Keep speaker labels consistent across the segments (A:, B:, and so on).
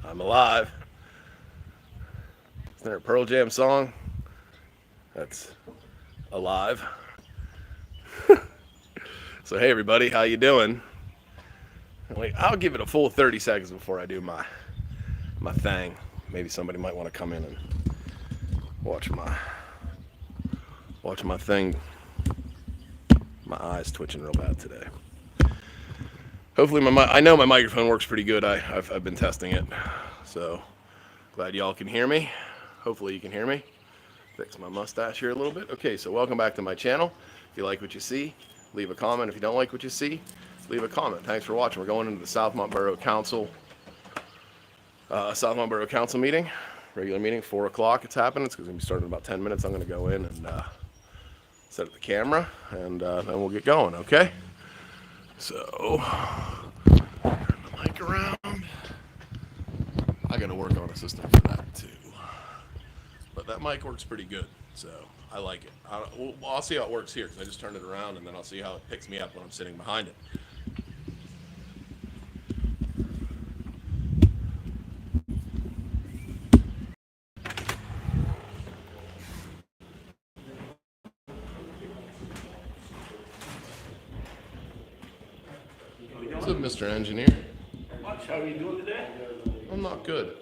A: I'm alive. Isn't there a Pearl Jam song? That's alive. So hey everybody, how you doing? Wait, I'll give it a full 30 seconds before I do my thing. Maybe somebody might want to come in and watch my thing. My eyes twitching real bad today. Hopefully I know my microphone works pretty good. I've been testing it. So glad y'all can hear me. Hopefully you can hear me. Fix my mustache here a little bit. Okay, so welcome back to my channel. If you like what you see, leave a comment. If you don't like what you see, leave a comment. Thanks for watching. We're going into the Southmont Borough Council meeting, regular meeting, 4 o'clock. It's happening. It's going to be starting in about 10 minutes. I'm going to go in and set up the camera, and then we'll get going, okay? So, turn the mic around. I got to work on a system for that, too. But that mic works pretty good, so I like it. I'll see how it works here, because I just turned it around, and then I'll see how it picks me up when I'm sitting behind it. What's up, Mr. Engineer?
B: Much. How are you doing today?
A: I'm not good.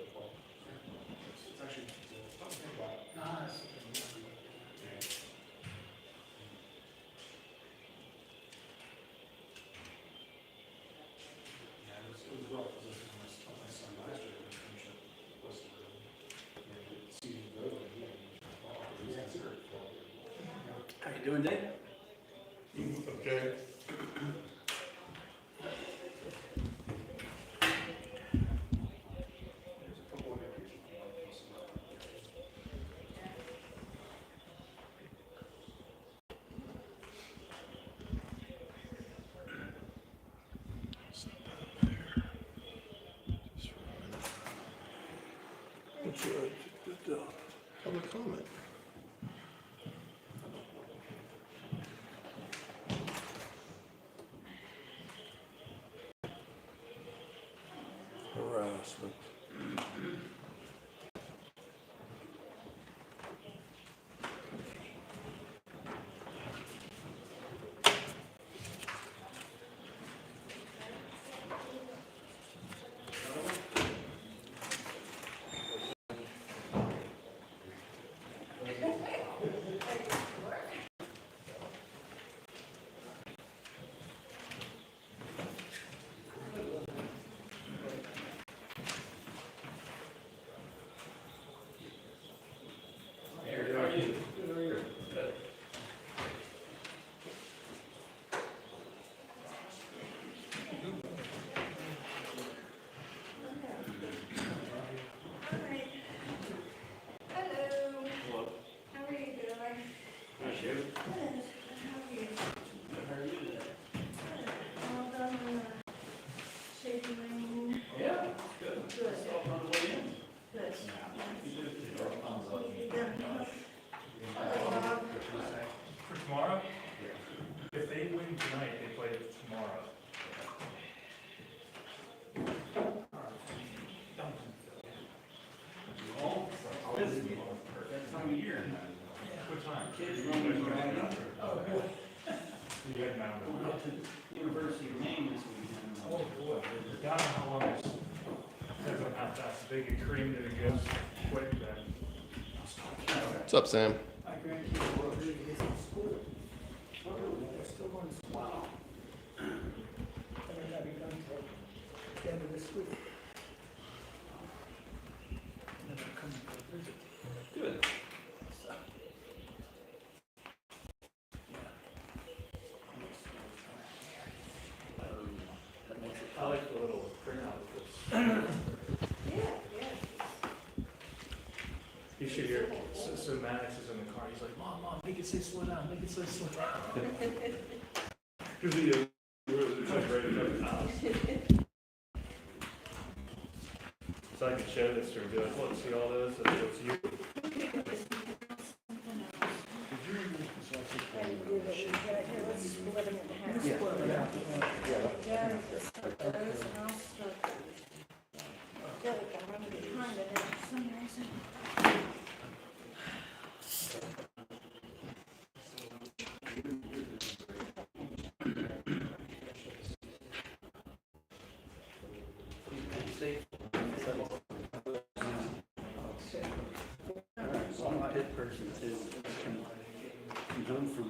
B: How you doing, Dave?
A: Okay. Public comment. Harassment.
C: For tomorrow? If they win tonight, they play tomorrow.
B: That time of year.
C: What time?
B: Kids running around.
C: You had Mountain.
B: Going up to the University of Maine this weekend.
C: Oh, boy. God knows how long this says I'm not that big and creamed that it goes quick then.
A: What's up, Sam?
B: My grandkids were ready to get to school. Oh, they're still going to school. Wow. They're not be done until the end of this week. And then they're coming for a visit. Good. So, that makes it
C: I like the little printout. You should hear, so Maddox is in the car, he's like, Mom, make it say slow down, make it say slow down. Because he is, it's like right in the house. So I can show this to her, be like, look, see all this, it's you.
B: feel like I'm running behind it for some reason.
D: I'm a pit person too. I'm home from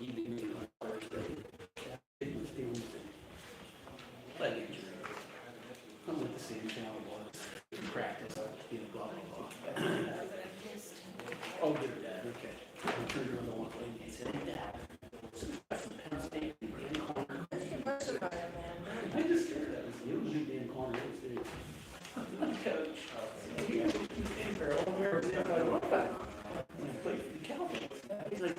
D: eating leg injury. I'm with the same channel was in practice, blah, blah, blah. Oh, good, Dad, okay. I turned around to one lady and said, "Hey, Dad, some Penn State and Dan Corner." I just scared that was you, you Dan Corner, it was Coach. When I played for the Cowboys. He's like,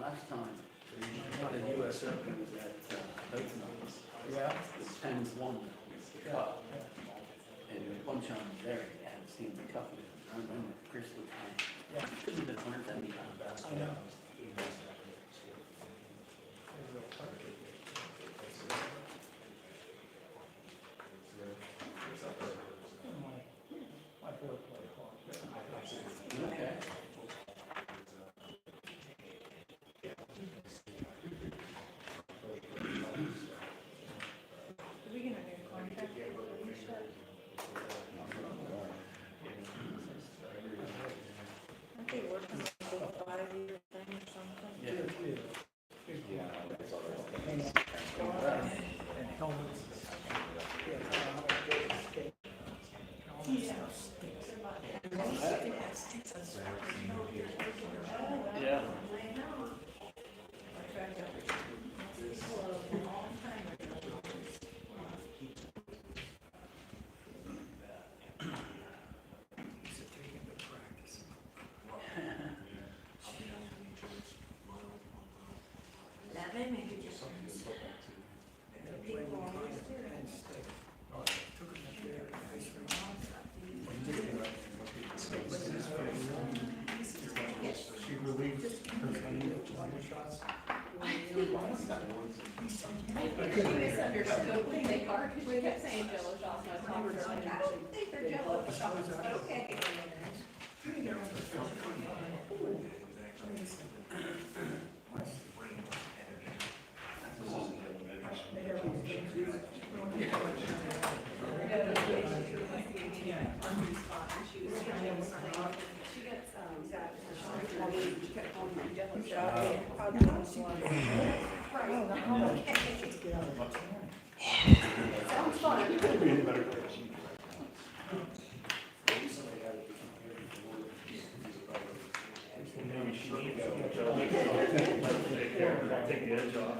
D: last time, the US Open was at Southmont. Yeah. The Pens won the cup. And a bunch of them there, they hadn't seen the cup. I remember Chris was like, yeah, it couldn't have been 170 pounds. I know. Okay.
B: Are we gonna get a contract? Aren't they working on a 5-year thing or something?
D: Yeah.
C: And helmets.
D: Yeah.
B: That may make a difference. People always do.
C: She relieved because I needed water shots.
E: She misunderstood when they are, because we kept saying jello shots, and I was talking to her like, I don't think they're jello shots, but okay. Sounds fun.
C: Maybe she needs take the edge off.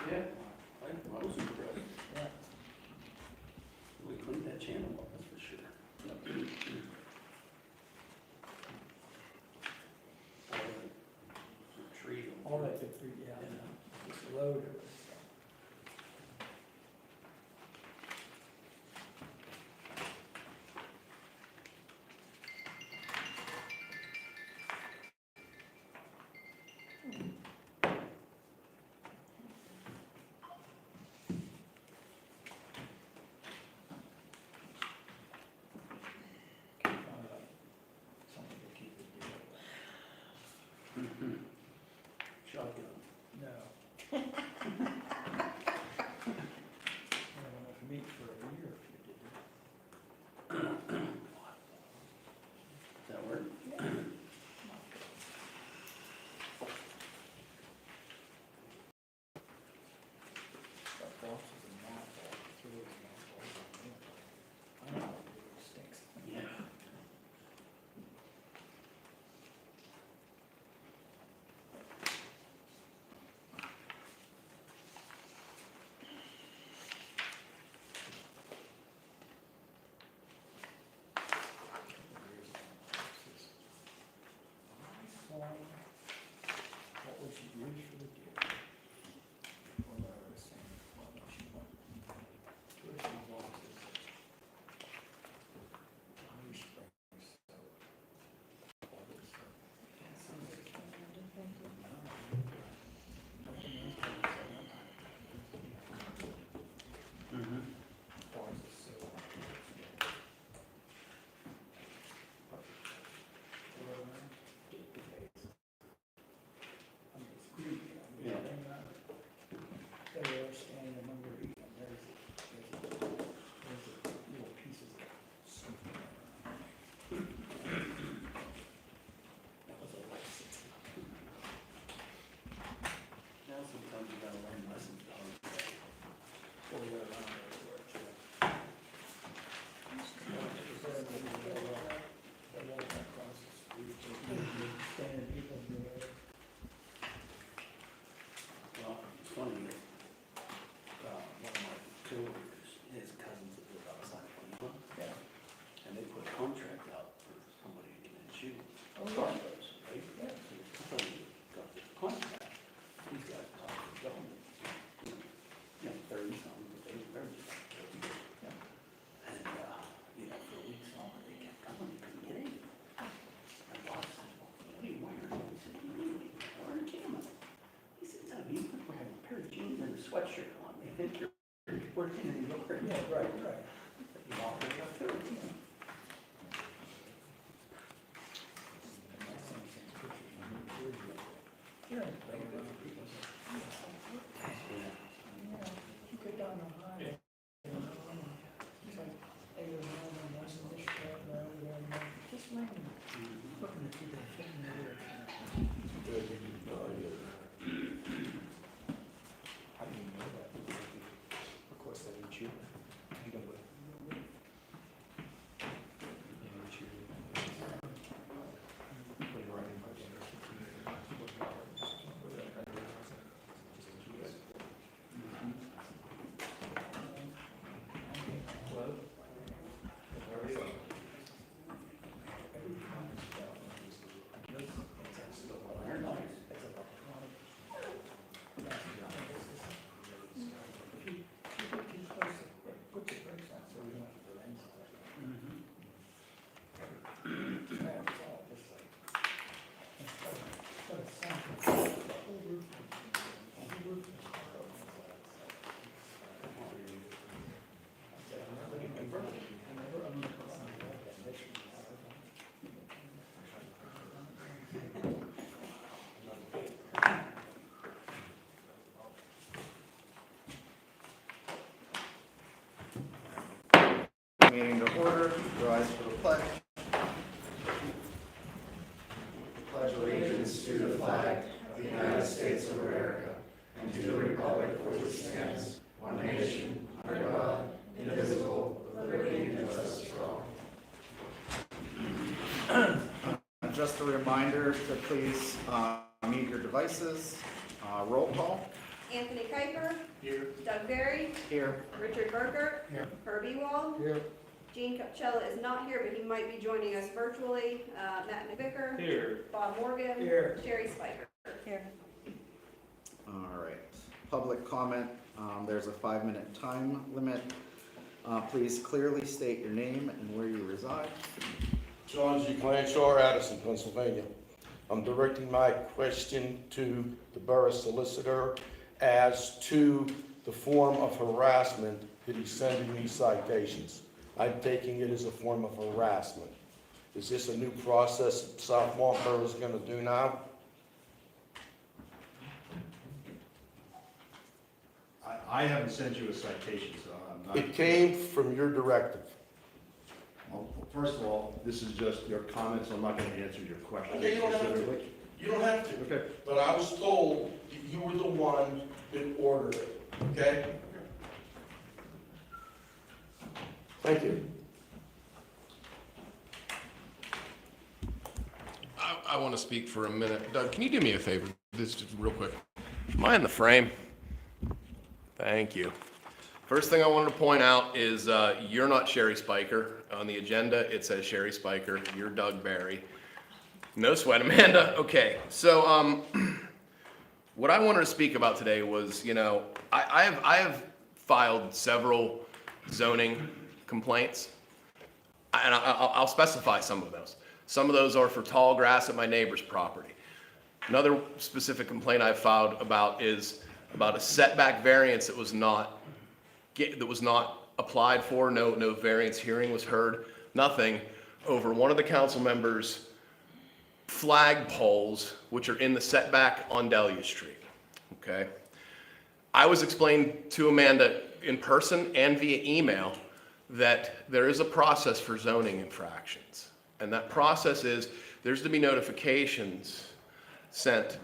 D: Yeah, I was impressed. We cleaned that channel up, that's for sure. Working in New York.
B: Yeah, right.
D: You walk it up too.
B: Yeah. You go down the highway. It's like 8 or 9 on this and this track road and just random. Looking at people fitting there.
D: How do you know that? Of course, they didn't chew. You don't wait. You didn't chew. What are you writing about?
B: Put your brakes on so you don't have to go inside.
F: Meeting to order, rise for the pledge. Pledge allegiance to the flag of the United States of America and to the republic for which it stands, one nation, under God, indivisible, with liberty and justice for all. Just a reminder to please mute your devices. Roll call.
E: Anthony Kuiper,
C: Here.
E: Doug Barry,
F: Here.
E: Richard Berger,
B: Here.
E: Herbie Wall.
B: Here.
E: Gene Capchella is not here, but he might be joining us virtually. Matt McVicker,
C: Here.
E: Bob Morgan,
B: Here.
E: Sherry Spiker. Here.
F: All right. Public comment. There's a 5-minute time limit. Please clearly state your name and where you reside.
G: John G. Klanch, Addison, Pennsylvania. I'm directing my question to the borough solicitor as to the form of harassment that he's sending me citations. I'm taking it as a form of harassment. Is this a new process that Southmont Borough is going to do now?
H: I haven't sent you a citation, so I'm not.
G: It came from your directive.
H: Well, first of all, this is just your comments, I'm not gonna answer your question
G: Okay, you don't have to.
H: specifically.
G: You don't have to.
H: Okay.
G: But I was told that you were the one that ordered it, okay? Thank you.
A: I want to speak for a minute. Doug, can you do me a favor? This is just real quick. Am I in the frame? Thank you. First thing I wanted to point out is you're not Sherry Spiker. On the agenda, it says Sherry Spiker. You're Doug Barry. No sweat, Amanda. Okay, so what I wanted to speak about today was, I have filed several zoning complaints, and I'll specify some of those. Some of those are for tall grass at my neighbor's property. Another specific complaint I've filed about is about a setback variance that was not applied for. No variance hearing was heard. Nothing over one of the council members' flag poles, which are in the setback on Delia Street. Okay. I was explained to Amanda in person and via email that there is a process for zoning infractions. And that process is there's to be notifications sent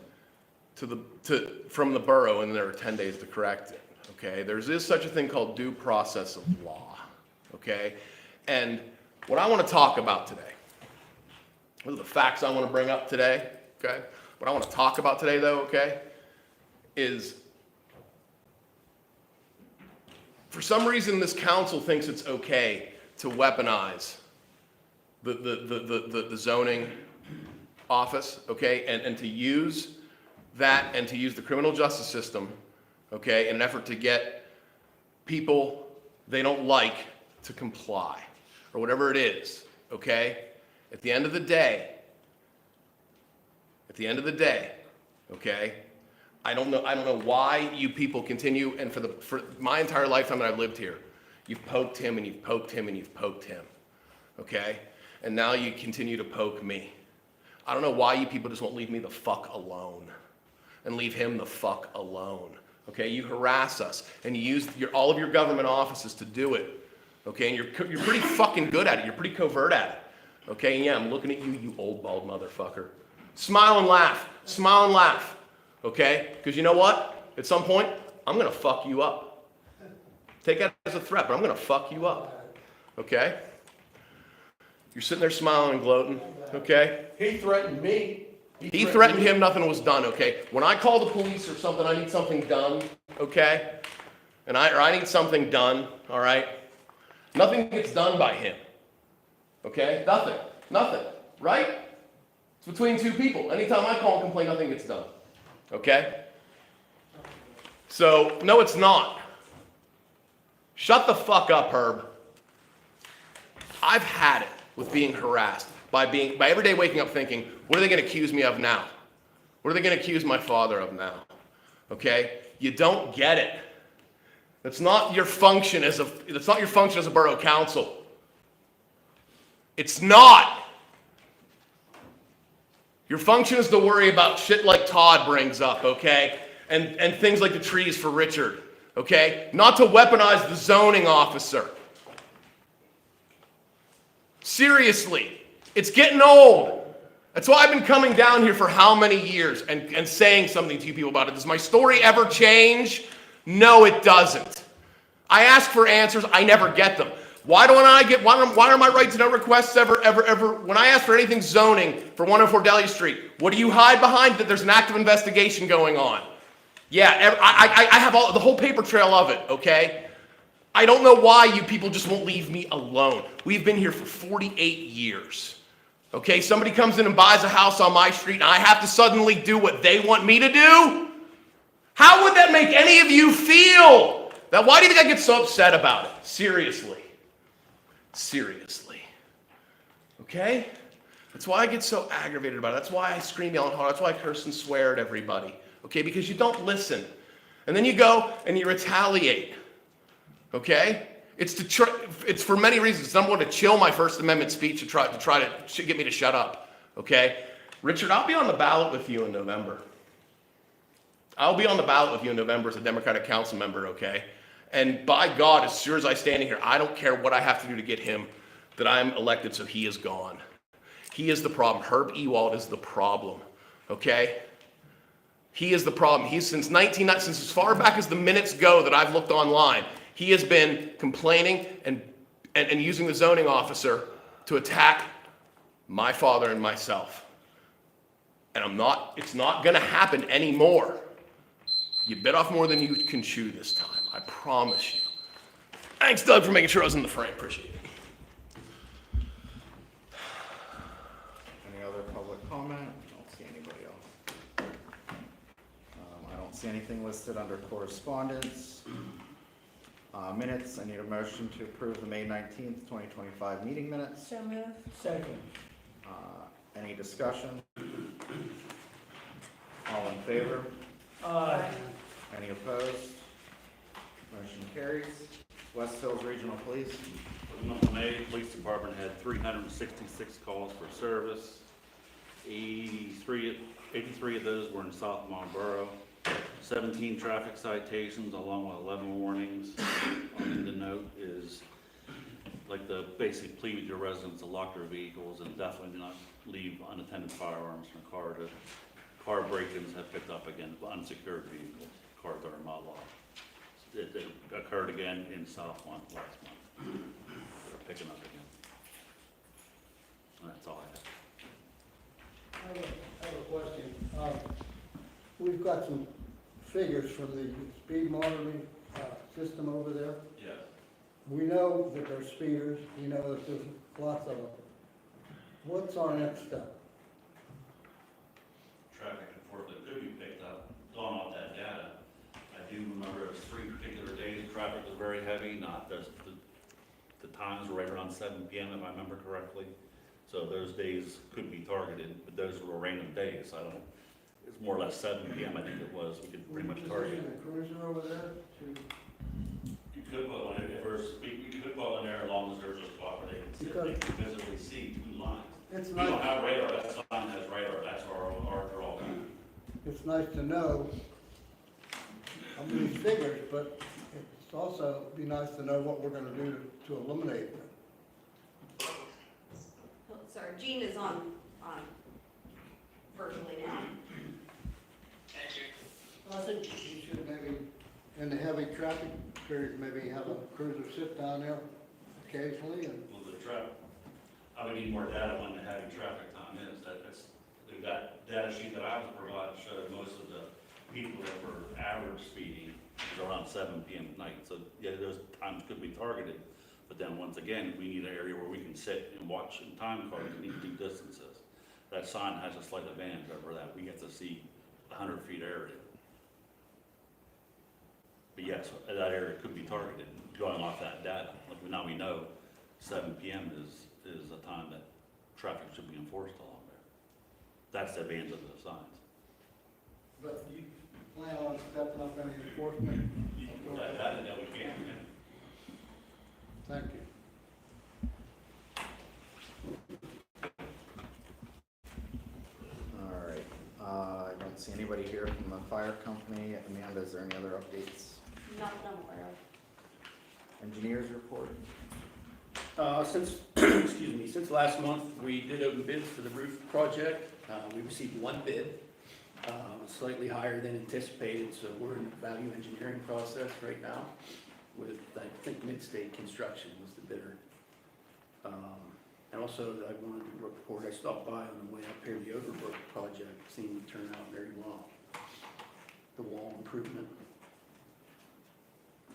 A: from the borough, and there are 10 days to correct it. Okay, there is such a thing called due process of law. Okay, and what I want to talk about today, what are the facts I want to bring up today? Okay, what I want to talk about today, though, okay, is for some reason this council thinks it's okay to weaponize the zoning office, okay, and to use that and to use the criminal justice system, okay, in an effort to get people they don't like to comply, or whatever it is, okay? At the end of the day, okay, I don't know why you people continue, and for my entire lifetime that I've lived here, you've poked him and you've poked him and you've poked him, okay? And now you continue to poke me. I don't know why you people just won't leave me the fuck alone and leave him the fuck alone, okay? You harass us and you use all of your government offices to do it, okay? And you're pretty fucking good at it. You're pretty covert at it, okay? And yeah, I'm looking at you, you old bald motherfucker. Smile and laugh. Smile and laugh. Okay? Because you know what? At some point, I'm going to fuck you up. Take that as a threat, but I'm going to fuck you up. Okay? You're sitting there smiling and gloating. Okay?
G: He threatened me.
A: He threatened him, nothing was done. Okay? When I call the police or something, I need something done. Okay? Or I need something done. All right? Nothing gets done by him. Okay? Nothing. Nothing. Right? It's between two people. Anytime I call and complain, nothing gets done. Okay? So, no, it's not. Shut the fuck up, Herb. I've had it with being harassed by every day waking up thinking, what are they going to accuse me of now? What are they going to accuse my father of now? Okay? You don't get it. That's not your function as a borough council. It's not. Your function is to worry about shit like Todd brings up, okay? And things like the trees for Richard, okay? Not to weaponize the zoning officer. Seriously, it's getting old. That's why I've been coming down here for how many years and saying something to you people about it. Does my story ever change? No, it doesn't. I ask for answers, I never get them. Why are my right to know requests ever, when I ask for anything zoning for 104 Delhi Street, what do you hide behind? That there's an active investigation going on. Yeah, I have the whole paper trail of it, okay? I don't know why you people just won't leave me alone. We've been here for 48 years, okay? Somebody comes in and buys a house on my street and I have to suddenly do what they want me to do? How would that make any of you feel? Why do you think I get so upset about it? Seriously. Seriously. Okay? That's why I get so aggravated about it. That's why I scream, yell, and holler. That's why I curse and swear at everybody. Okay? Because you don't listen. And then you go and you retaliate. Okay? It's for many reasons. Number one, to chill my First Amendment speech to try to get me to shut up. Okay? Richard, I'll be on the ballot with you in November. I'll be on the ballot with you in November as a Democratic council member, okay? And by God, as sure as I stand here, I don't care what I have to do to get him, that I'm elected so he is gone. He is the problem. Herb Ewald is the problem, okay? He is the problem. Since as far back as the minutes go that I've looked online, he has been complaining and using the zoning officer to attack my father and myself. And it's not gonna happen anymore. You bit off more than you can chew this time. I promise you. Thanks, Doug, for making sure I was in the frame. Appreciate it.
I: Any other public comment? I don't see anybody else. I don't see anything listed under correspondence. Minutes, I need a motion to approve the May 19th, 2025 meeting minutes.
E: So moved.
B: Second.
I: Any discussion? All in favor? Any opposed? Motion carries. West Hills Regional Police.
J: For the month of May, the police department had 366 calls for service. 83 of those were in Southmont Borough. 17 traffic citations along with 11 warnings. On the note is like the basic plea with your residents to lock their vehicles and definitely not leave unattended firearms in the car. Car break-ins have picked up again, unsecured vehicles, cars that are not locked. It occurred again in Southmont last month. They're picking up again. And that's all I have.
K: I have a question. We've got some figures from the speed monitoring system over there.
J: Yeah.
K: We know that there's speeders, we know that there's lots of them. What's our next step?
J: Traffic enforcement could be picked up, gone off that data. I do remember it was 3 particular days, traffic was very heavy, the times were right around 7 p.m. if I remember correctly. So those days could be targeted, but those were random days. I don't it's more or less 7 PM, I think it was, we could pretty much target.
K: Position a cruiser over there to,
J: You could put one, if there's, we could put one there as long as there's a spot where they can sit, they can visibly see 2 lines.
K: it's
J: We don't
K: nice,
J: have radar, that sign has radar, that's our draw.
K: it's nice to know how many figures, but it's also be nice to know what we're gonna do to eliminate them.
E: Oh, sorry, Gene is on virtually now.
K: I think you should maybe, in the heavy traffic period, maybe have a cruiser sit down there occasionally and,
J: Well, the traffic, I would need more data when the heavy traffic time is, that's, we've got data sheet that I was provided showed most of the people that were average speeding is around 7 PM at night, so yeah, those times could be targeted. But then once again, we need an area where we can sit and watch and time cards and need deep distances. That sign has a slight advantage over that, we get to see 100 feet area. But yes, that area could be targeted, going off that data. Like now we know 7 PM is a time that traffic should be enforced along there. That's the advantage of the signs.
K: but you plan on stepping up any enforcement?
J: That we can, yeah.
K: Thank you.
I: All right, I don't see anybody here from the fire company. Amanda, is there any other updates?
E: Not that I'm aware of.
I: Engineers report?
D: Since, excuse me, since last month, we did open bids for the roof project. We received 1 bid, slightly higher than anticipated, so we're in the value engineering process right now with, I think, Midstate Construction was the bidder. And also, I wanted to report, I stopped by on the way up here, the Overbrook project seemed to turn out very well. The wall improvement.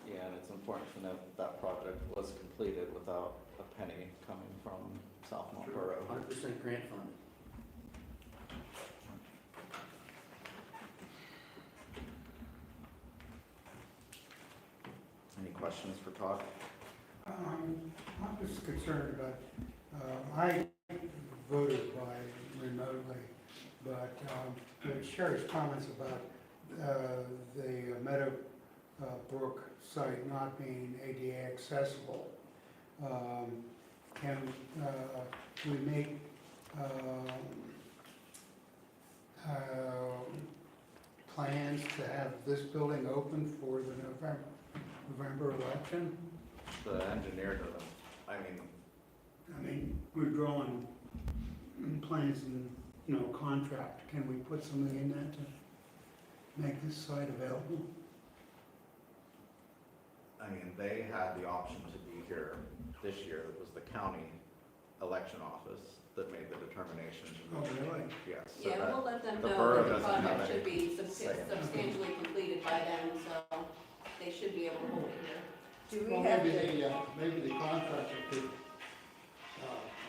I: Yeah, and it's important to note that project was completed without a penny coming from Southmont Borough.
D: 100% grant funded.
I: Any questions for Todd?
L: I'm just concerned about, I voted by remotely, but with Sherry's comments about the Meadowbrook site not being ADA accessible, can we make plans to have this building open for the November election?
I: The engineer doesn't,
L: I mean, we're drawing plans and, contract. Can we put something in that to make this site available?
I: they had the option to be here this year. It was the county election office that made the determination.
L: Oh, really?
I: Yes. so
E: Yeah,
I: that-
E: we'll let them
I: the
E: know
I: borough
E: that the
I: doesn't have
E: project should
I: any
E: be
I: say in it.
E: substantially completed by then, so they should be able to hold it here.
K: Do we have maybe the contractor could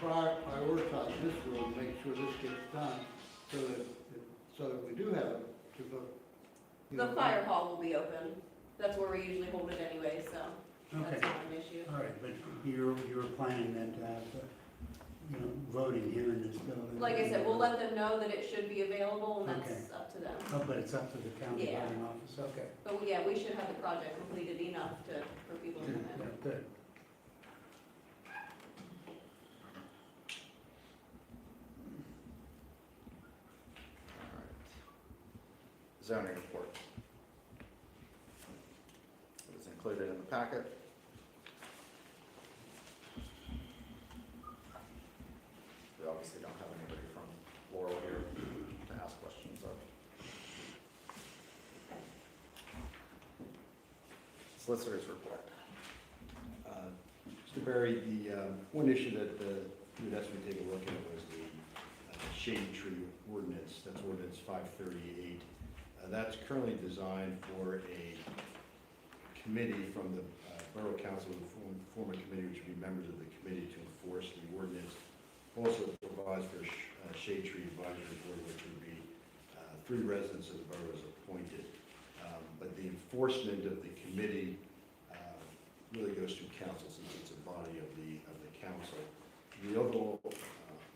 K: prioritize this road, make sure this gets done, so that we do have it to vote.
E: The fire hall will be open. That's where we usually hold it anyway, so that's
L: Okay,
E: not an issue.
L: all right, but you're planning then to have, voting here in this building?
E: Like I said, we'll let them know that it should be available, and
L: Okay.
E: that's up to them.
L: Oh, but it's up to the county
E: Yeah.
L: voting office, okay.
E: But yeah, we should have the project completed enough for people to come
L: Yeah,
E: in.
L: good.
I: Zoning report. It was included in the packet. We obviously don't have anybody from Laurel here to ask questions of. Solicitors report.
H: Mr. Berry, the one issue that you'd asked me to take a look at was the shade tree ordinance. That's ordinance 538. That's currently designed for a committee from the Borough Council to form a committee which would be members of the committee to enforce the ordinance. Also provides for a shade tree advisory board, which would be 3 residents of the borough as appointed. But the enforcement of the committee really goes through council, since it's a body of the council. The overall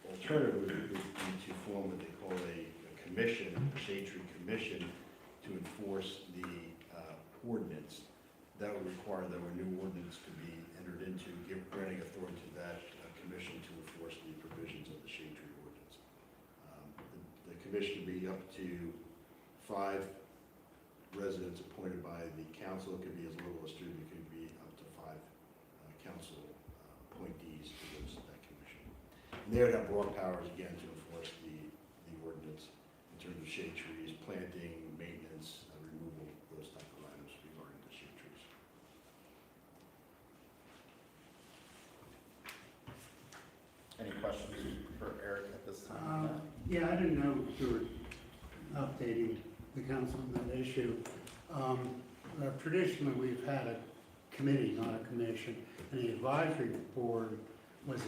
H: alternative would be to form what they call a commission, the Shade Tree Commission, to enforce the ordinance. That would require that a new ordinance could be entered into, granting authority to that commission to enforce the provisions of the Shade Tree ordinance. The commission would be up to 5 residents appointed by the council. It could be as little as 2, it could be up to 5 council appointees to that commission. And they would have broad powers again to enforce the ordinance in terms of shade trees, planting, maintenance, removal, those type of items regarding the shade trees.
I: Any questions for Eric at this time?
L: Yeah, I didn't know if you were updating the council on that issue. Traditionally, we've had a committee, not a commission, and the advisory board was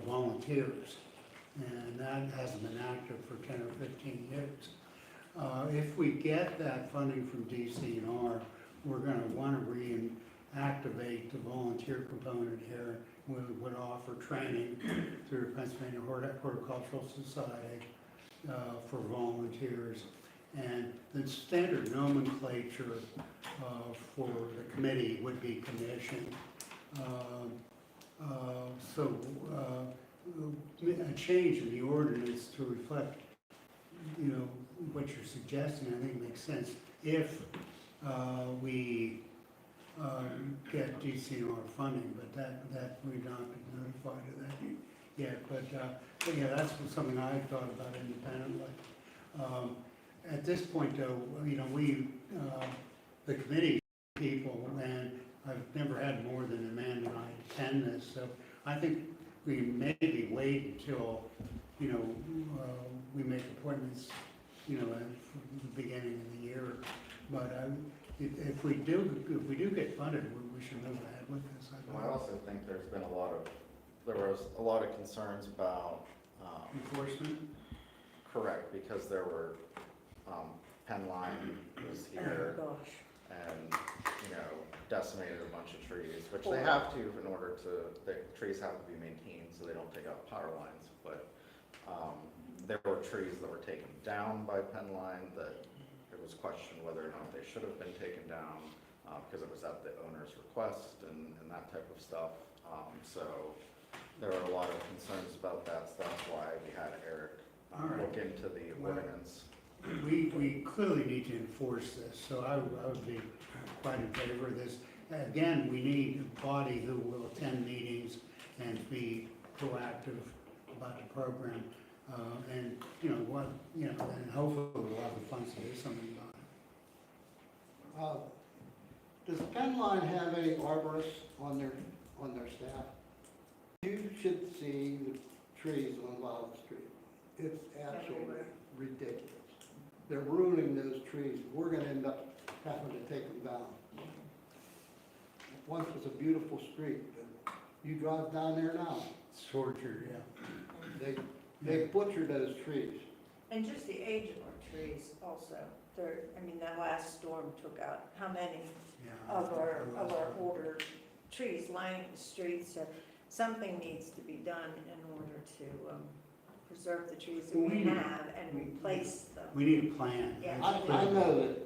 L: volunteers, and that hasn't been active for 10 or 15 years. If we get that funding from DCNR, we're going to want to reactivate the volunteer component here. We would offer training through Pennsylvania Horticultural Society for volunteers. And the standard nomenclature for the committee would be commission. A change in the ordinance to reflect, what you're suggesting, I think makes sense. If we get DCNR funding, but that we've not been notified of that yet. But yeah, that's something I thought about independently. At this point, though, we, the committee people, and I've never had more than Amanda and I attend this, so I think we maybe wait until, we make appointments, at the beginning of the year. But if we do get funded, we should move ahead with this.
I: Well, I also think there was a lot of concerns about
L: Enforcement?
I: correct, because there were Penline was here
B: Gosh.
I: and decimated a bunch of trees, which they have to in order to, the trees have to be maintained so they don't take out power lines. But there were trees that were taken down by Penline that it was questioned whether or not they should have been taken down because it was at the owner's request and that type of stuff. So there were a lot of concerns about that, so that's why we had Eric look into the ordinance.
L: We clearly need to enforce this, so I would be quite in favor of this. Again, we need a body who will attend meetings and be proactive about the program. And and hopefully we'll have the funds to do something about it.
K: Does Penline have any arborists on their staff? You should see the trees on Violet Street. It's absolutely ridiculous. They're ruining those trees. We're gonna end up having to take them down. Once was a beautiful street, but you drive down there now,
L: It's torture, yeah.
K: they butchered those trees.
B: And just the age of our trees also. That last storm took out how many
L: Yeah.
B: of our older trees lining the streets. So something needs to be done in order to preserve the trees that we have and replace them.
L: We need a plan.
B: Yeah.
K: I know that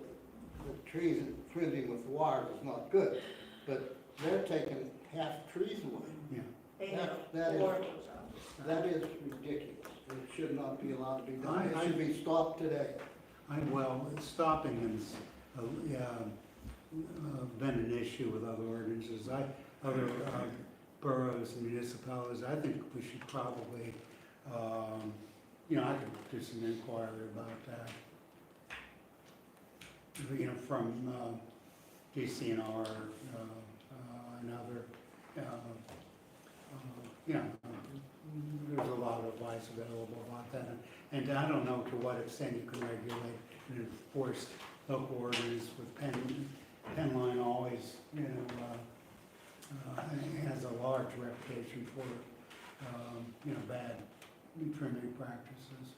K: the trees and pruning with wire is not good, but they're taking half trees away.
L: Yeah.
B: They
K: That-
B: know
K: that is-
B: horrible jobs.
K: That is ridiculous. It should not be allowed to be done.
L: I-
K: It should be stopped today.
L: Stopping has been an issue with other ordinances. Other boroughs and municipalities, I think we should probably, I could do some inquiry about that. From DCNR and other, there's a lot of advice available about that. And I don't know to what extent you can regulate and enforce local ordinance with Penline always, has a large reputation for, bad trimming practices.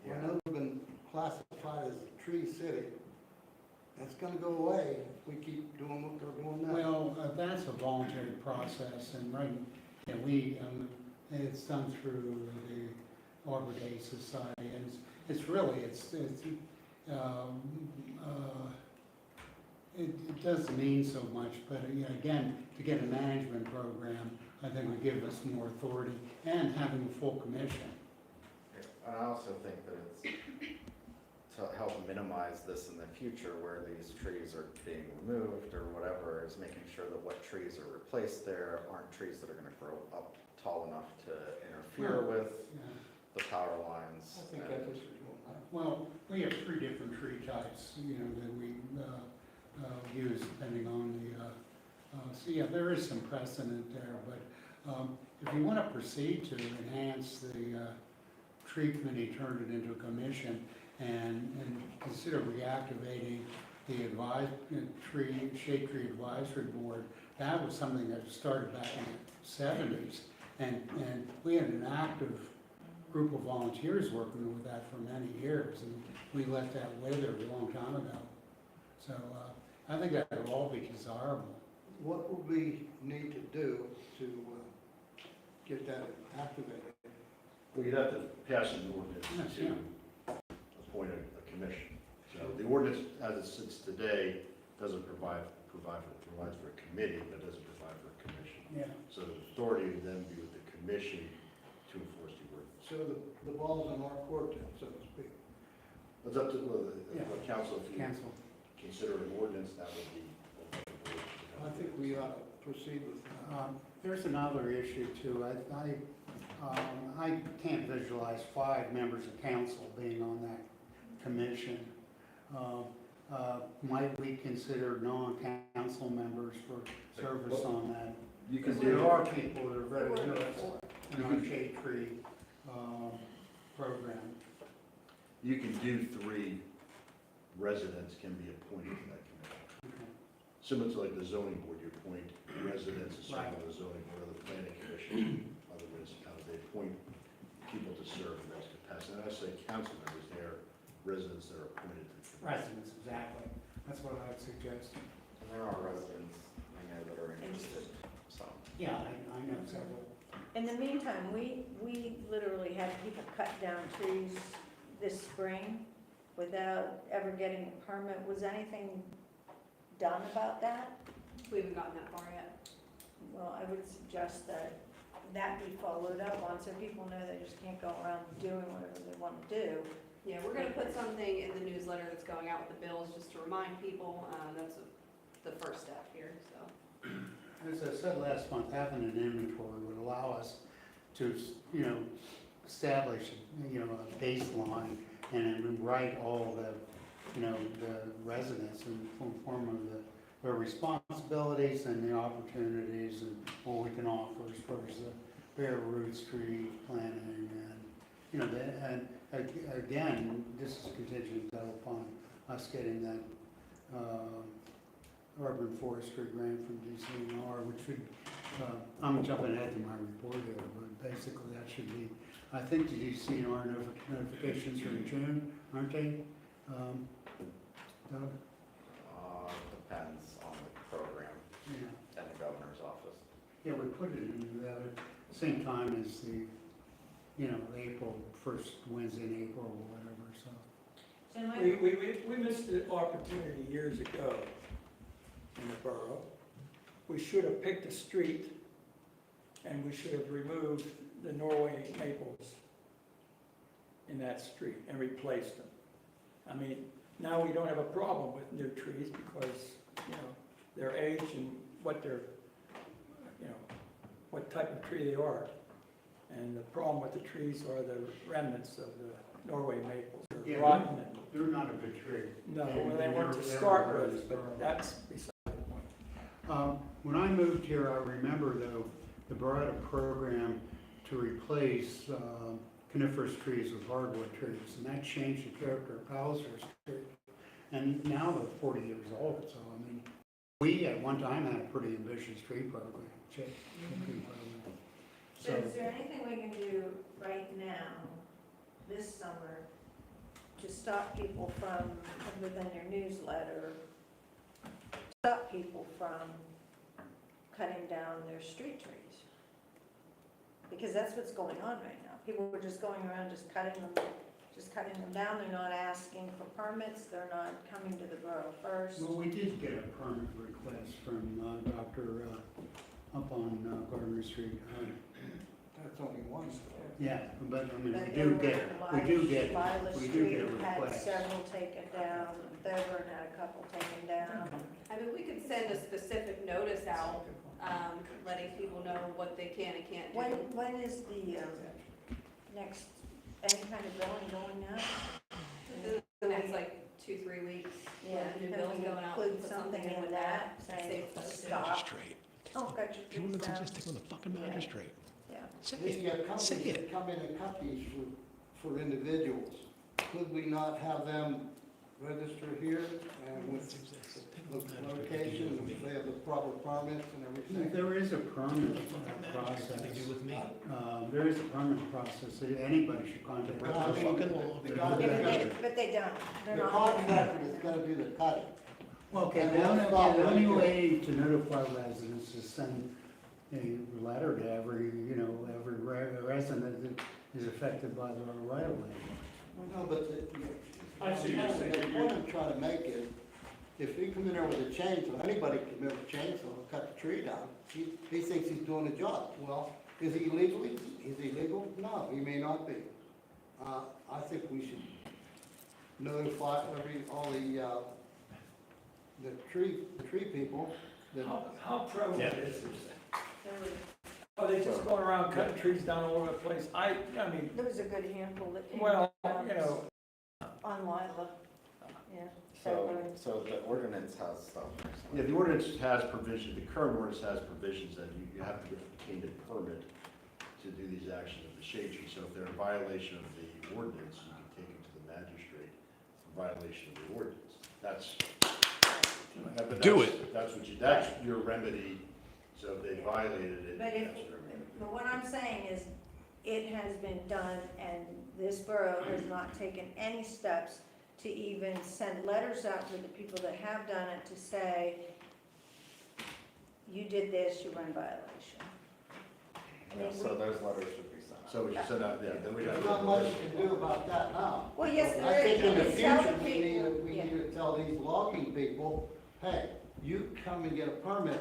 K: When those have been classified as a tree city, that's gonna go away if we keep doing what they're doing now.
L: Well, that's a voluntary process, and it's done through Arbor Day Society, and it's really, um, it doesn't mean so much, but again, to get a management program, I think would give us more authority, and having a full commission.
I: And I also think that it's to help minimize this in the future where these trees are being removed or whatever, is making sure that what trees are replaced there aren't trees that are gonna grow up tall enough to interfere with
L: Yeah.
I: the power lines.
K: I think
I: and-
K: that's just reasonable.
L: Well, we have 3 different tree types, that we use depending on the, so yeah, there is some precedent there, but if you want to proceed to enhance the tree committee, turn it into a commission, and consider reactivating the shade tree advisory board, that was something that started back in the 70s, and we had an active group of volunteers working with that for many years, and we let that wither a long time ago. So I think that would all be desirable.
K: What would we need to do to get that activated?
H: Well, you'd have to pass an ordinance
L: Yes,
H: to appoint a commission. So the ordinance, as it sits today, doesn't provides for a committee, but doesn't provide for a commission.
L: Yeah.
H: So the authority would then be with the commission to enforce the ordinance.
K: So the ball's in our court, then, so to speak.
H: It's up to
L: Yeah.
H: the council, if you
L: Cancel.
H: consider an ordinance, that would be.
K: I think we ought to proceed with that.
L: There's another issue too. I can't visualize 5 members of council being on that commission. Might we consider non-council members for service on that?
H: You can
L: There
H: do,
L: are people that are very good in our shade tree program.
H: you can do 3 residents can be appointed to that commission.
L: Okay.
H: Similar to like the zoning board, you appoint residents as part of the zoning board or the planning commission, other municipalities, they appoint people to serve in those capacities. And I say council members, they are residents that are appointed to the commission.
L: Residents, exactly. That's what I'd suggest.
I: And there are residents, I know, that are interested, so.
L: Yeah, I know several.
B: In the meantime, we literally had people cut down trees this spring without ever getting a permit. Was anything done about that?
E: We haven't gotten that far yet.
B: Well, I would suggest that be followed up on so people know they just can't go around doing whatever they want to do.
E: Yeah, we're gonna put something in the newsletter that's going out with the bills, just to remind people, that's the first step here, so.
L: As I said last month, having an inventory would allow us to, establish, a baseline and then write all the, the residents in form of their responsibilities and the opportunities and what we can offer as far as the bare roots tree planting and, again, this is contingent upon us getting that, urban forestry grant from DCNR, which should, I'm jumping ahead to my report here, but basically that should be, I think the DCNR notifications are in June, aren't they? Doug?
I: Depends on the program
L: Yeah.
I: and the governor's office.
L: Yeah, we put it in the same time as the, April, first Wednesday in April or whatever, so.
B: So my,
M: We missed the opportunity years ago in the borough. We should have picked a street and we should have removed the Norway maples in that street and replaced them. I mean, now we don't have a problem with new trees because, their age and what they're, what type of tree they are. And the problem with the trees are the remnants of the Norway maples. They're
L: Yeah,
M: rotten and
L: They're not a good tree.
M: no, well, they weren't to start with, but that's beside the point.
L: When I moved here, I remember though, the Borough had a program to replace coniferous trees with hardwood trees, and that changed the character of Palliser Street. And now they're 40 years old, so I mean, we at one time had a pretty ambitious tree program, tree program.
B: so is there anything we can do right now, this summer, to stop people from, within your newsletter, stop people from cutting down their street trees? because that's what's going on right now. People were just going around just cutting them down. They're not asking for permits, they're not coming to the borough first.
L: Well, we did get a permit request from Dr. Up on Gardner Street.
K: That's only one.
L: Yeah, but I mean,
B: But
L: we do get
B: Lila
L: a
B: Street had
L: request.
B: several taken down, Thurber had a couple taken down.
E: I mean, we could send a specific notice out, letting people know what they can and can't do.
B: When is the next, any kind of billing going now?
E: The next like 2-3 weeks.
B: Yeah,
E: New
B: can
E: bill's
B: we
E: going out, we'll
B: include
E: put
B: something
E: something in
B: in
E: with
B: that,
E: that.
B: saying
E: Save us.
B: stop.
A: Magistrate.
B: Oh, got your
A: You want
B: feet
A: to
B: down.
A: just take on the fucking
B: Yeah.
A: magistrate.
B: Yeah.
A: Say
K: These
A: it.
K: companies
A: Say it.
K: that come in and cut these for individuals, could we not have them register here and with the location, if they have the proper permits and everything?
L: There is a permit process. There is a permit process that anybody should contact.
K: Well, I mean,
A: fucking
K: the
A: law.
K: the
A: They're
K: contractor-
B: But they don't, they're
K: The
B: not.
K: contractor is gonna do the cutting.
L: Okay, the only way to notify residents is send a letter to every resident that is affected by the right of way.
K: No, but
C: I see what you're saying.
K: the point I'm trying to make is, if you come in there with a chainsaw, anybody can come in with a chainsaw and cut the tree down. He thinks he's doing a job. Well, is he legally, is he legal? No, he may not be. I think we should notify all the tree people that.
M: How prevalent is this?
B: There was-
M: Are they just going around cutting trees down all over the place? I mean,
B: There was a good handful that came
M: well,
B: down
M: you know,
B: on Lila, yeah.
I: So the ordinance has stuff.
H: Yeah, the ordinance has provision, the current ordinance has provisions that you have to obtain a permit to do these actions of the shade tree. So if they're in violation of the ordinance, you can take them to the magistrate for violation of the ordinance. That's your remedy, so if they violated it,
B: But
H: that's your remedy.
B: But what I'm saying is, it has been done, and this borough has not taken any steps to even send letters out to the people that have done it to say, you did this, you were in violation.
I: Yeah, so those letters should be sent out.
H: So we should send out, then we have.
K: There's not much you can do about that now.
B: Well, yes,
K: I
B: there is.
K: think in the
B: You can tell
K: future,
B: the
K: we
B: people-
K: need to tell these logging people, hey, you come and get a permit.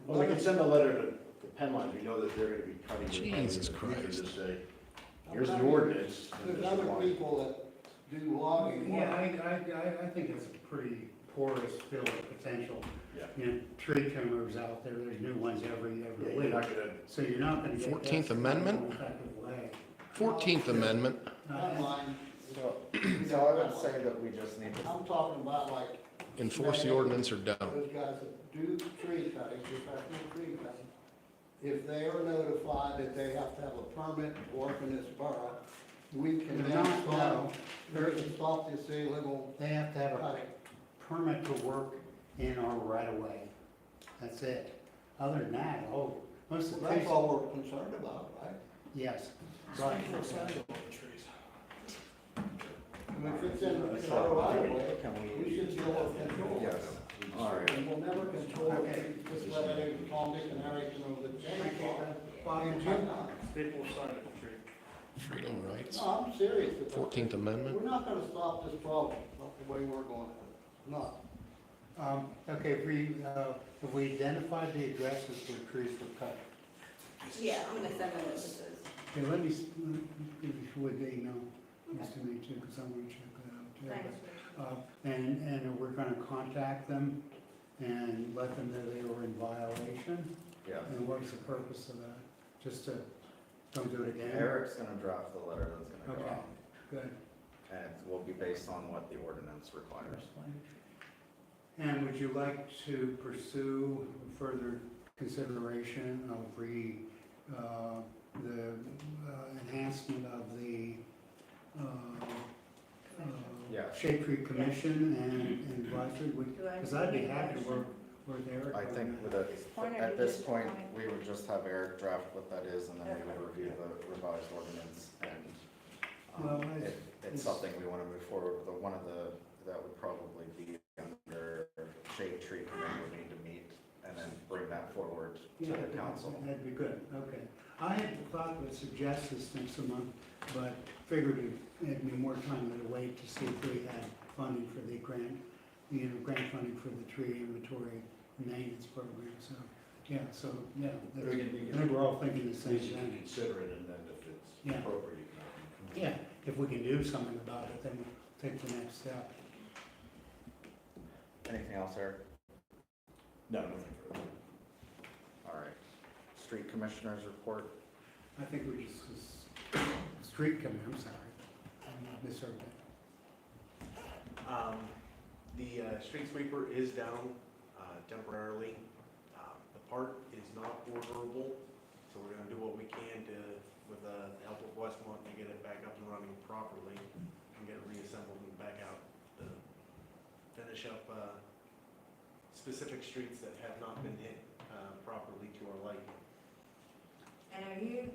H: Well, we can send a letter to the Penline, we know that they're gonna be cutting.
A: Jesus
H: We can
A: Christ.
H: just say, here's the ordinance. and
K: There's
H: this is
K: other
H: why.
K: people that do logging.
L: Yeah, I think it's a pretty porous field of potential.
H: Yeah.
L: You know, tree trimmers out there, there's new ones every
H: Yeah,
L: week.
H: you're not gonna,
L: So you're not gonna get.
A: 14th
L: that
A: Amendment?
L: effective way.
A: 14th Amendment.
K: Penline,
I: So I would say that we just need to,
K: I'm talking about like.
A: Enforce the ordinance or don't.
K: Those guys that do tree cutting, professional tree cutting, if they are notified that they have to have a permit to work in this borough, we can
L: They're
K: then
L: not, no.
K: stop this illegal
L: They have to have a
K: cutting.
L: permit to work in our right of way. That's it. Other than that, most of the
K: That's
L: trees,
K: all we're concerned about, right?
L: yes. Right.
K: And if it's in our right of way, we should be able to control it.
I: yes, all right.
K: And we'll never control it, just let it, Tom, Dick, and Harry, know the chainsaw. And Jim,
C: people sign the tree.
A: Freedom rights.
K: no, I'm serious. about this.
A: 14th Amendment.
K: We're not gonna stop this problem, not the way we're going at it, not.
L: Okay, if we identified the addresses where trees were cut.
E: Yeah, I'm gonna send them notices.
L: Okay, let me, would they know, nice to meet you, because I want to check that out too.
B: Thanks.
L: And we're gonna contact them and let them know they were in violation?
I: Yeah.
L: And what's the purpose of that? Just to, don't do it again?
I: Eric's gonna draft the letter that's gonna go
L: Okay.
I: out,
L: Good.
I: and it will be based on what the ordinance requires.
L: And would you like to pursue further consideration of the enhancement of the
I: Yeah.
L: Shade Tree Commission and advisory? Because I'd be happy to work with Eric.
I: I
L: on
I: think
L: that.
I: at this point, we would just have Eric draft what that is, and then we would review the revised ordinance, and
L: Well,
I: if it's something we want to move forward with, one of that would probably be under Shade Tree Committee would need to meet, and then then bring that forward to
L: Yeah,
I: the council.
L: that'd be good, okay. I had thought to suggest this next month, but figured it'd be more timely to wait to see if we had funding for the grant, grant funding for the tree inventory maintenance program, so, yeah,
H: We
L: I
H: can-
L: think we're all thinking the same
H: We should
L: thing.
H: consider it, and then if it's
L: Yeah.
H: appropriate.
L: Yeah, if we can do something about it, then we'll take the next step.
I: Anything else, Eric?
H: No, nothing further.
I: All right. Street Commissioners report.
L: I think we just, street committee, I'm sorry, I misheard that.
N: The street sweeper is down temporarily. The part is not orderable, so we're gonna do what we can to, with the help of Westmont, to get it back up and running properly and get it reassembled and back out to finish up specific streets that have not been hit properly to our liking.
B: And are you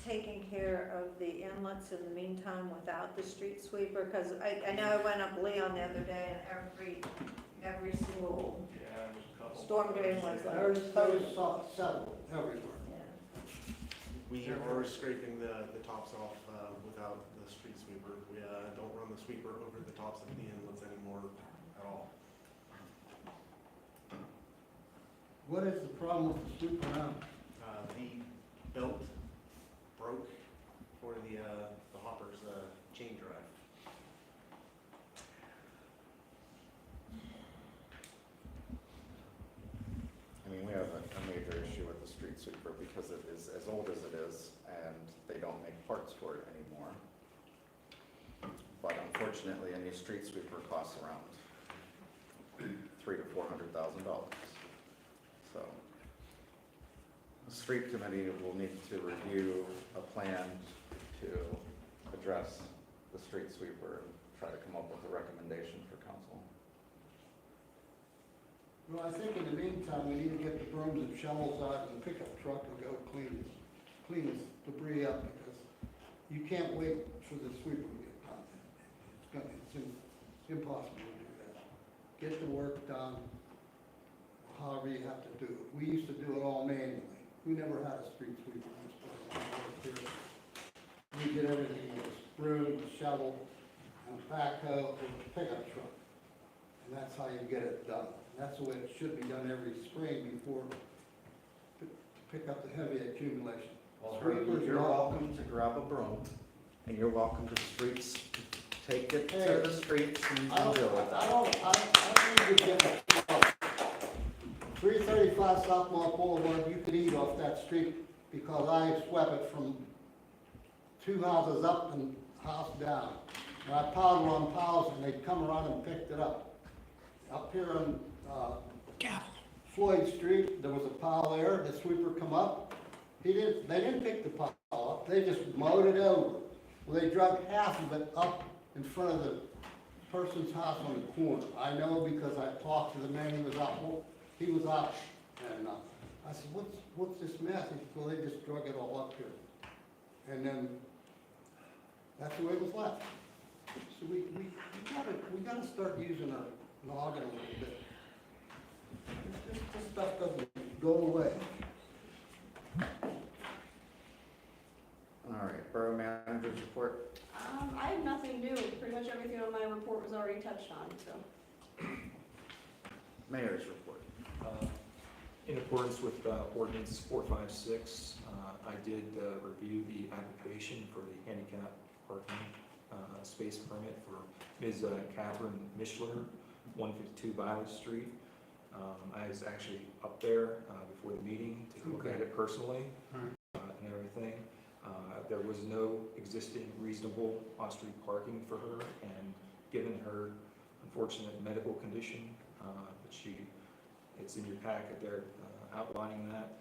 B: taking care of the inlets in the meantime without the street sweeper? Because I know I went up Leon the other day and every single
C: Yeah, there's a couple.
B: storm drain was like.
K: There's settled everywhere.
B: Yeah.
N: We are scraping the tops off without the street sweeper. We don't run the sweeper over the tops of the inlets anymore at all.
K: What is the problem with the sweeper now?
N: The belt broke for the hopper's chain drive.
I: I mean, we have a major issue with the street sweeper because it is as old as it is, and they don't make parts for it anymore. But unfortunately, a new street sweeper costs around $300,000 to $400,000. So, the street committee will need to review a plan to address the street sweeper and try to come up with a recommendation for council.
K: Well, I think in the meantime, we need to get the brooms and shovels out and the pickup truck and go clean this debris up, because you can't wait for the sweeper to get done. It's impossible to do that. Get the work done, however you have to do it. We used to do it all manually. We never had a street sweeper in this place. We did everything with broom, shovel, and backhoe, and pickup truck. And that's how you get it done. That's the way it should be done every spring before, to pick up the heavy accumulation.
I: Well,
K: Sweepers
I: you're
K: not-
I: welcome to grab a broom, and you're welcome to streets, take it to the streets and
K: I
I: deal with that.
K: don't need to get it. 335 Southmont Boulevard, you could eat off that street, because I swept it from 2 houses up and house down. And I piled it on piles, and they'd come around and picked it up. Up here on Floyd Street, there was a pile there, the sweeper come up. They didn't pick the pile up, they just mowed it over. Well, they drug half of it up in front of the person's house on the corner. I know because I talked to the man who was out, and I said, what's this mess? He said, well, they just drug it all up here. And then, that's the way it was left. So we gotta start using our noggin a little bit. This stuff doesn't go away.
I: All right, Borough Manager's report.
E: I have nothing new, pretty much everything on my report was already touched on, so.
I: Mayor's report.
C: In accordance with ordinance 456, I did review the application for the handicap parking space permit for Ms. Catherine Mishler, 152 Violet Street. I was actually up there before the meeting to look at it personally and everything. There was no existing reasonable off-street parking for her, and given her unfortunate medical condition, it's in your packet there outlining that.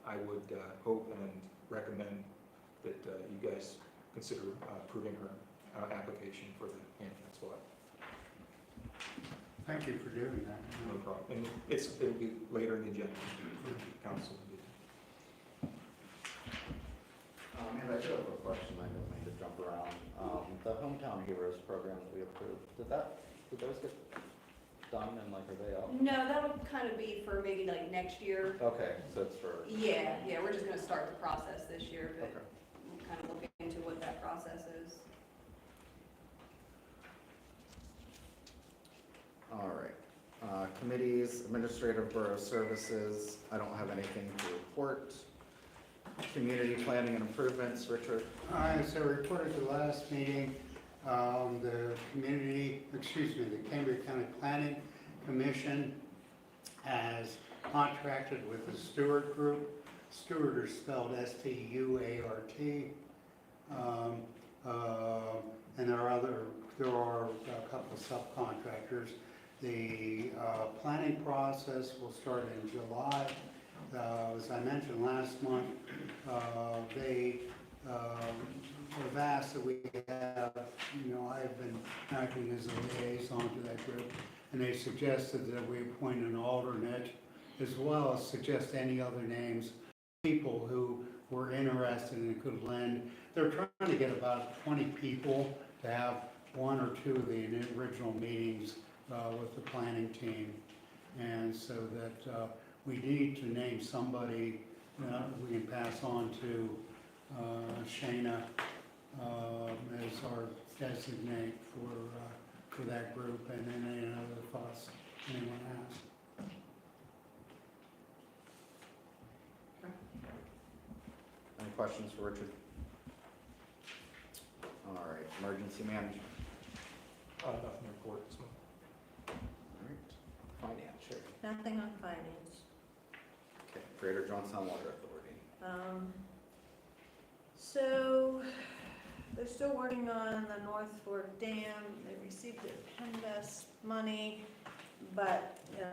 C: I would hope and recommend that you guys consider approving her application for the handicap spot.
L: Thank you for doing that.
C: No problem. And it'll be later in the agenda for council.
I: And I do have a question, I don't mean to jump around. The Hometown Heroes program that we approved, did those get done and like, are they up?
E: No, that'll kind of be for maybe like next year.
I: Okay, so it's for,
E: Yeah, we're just gonna start the process this year, but
I: okay.
E: we'll kind of look into what that process is.
I: All right. Committees, Administrative Borough Services, I don't have anything to report. Community Planning and Improvements, Richard.
L: All right, so reported the last meeting, the Cambria County Planning Commission has contracted with the Stewart Group. Stewart is spelled S-T-U-A-R-T. And there are a couple of subcontractors. The planning process will start in July. As I mentioned last month, they have asked that we have, I've been acting as a liaison to that group, and they suggested that we appoint an alternate, as well as suggest any other names, people who were interested and could lend. They're trying to get about 20 people to have one or two of the original meetings with the planning team. And so that we need to name somebody we can pass on to Shayna as our designate for that group, and then any other thoughts anyone has.
I: Any questions for Richard? All right, Emergency Management.
C: Nothing to report this month.
I: All right, Finance, Sherry.
B: Nothing on finance.
I: Okay, Greater Johnstown Water Authority.
B: So they're still working on the North Fork Dam. They received their PennVest money, but it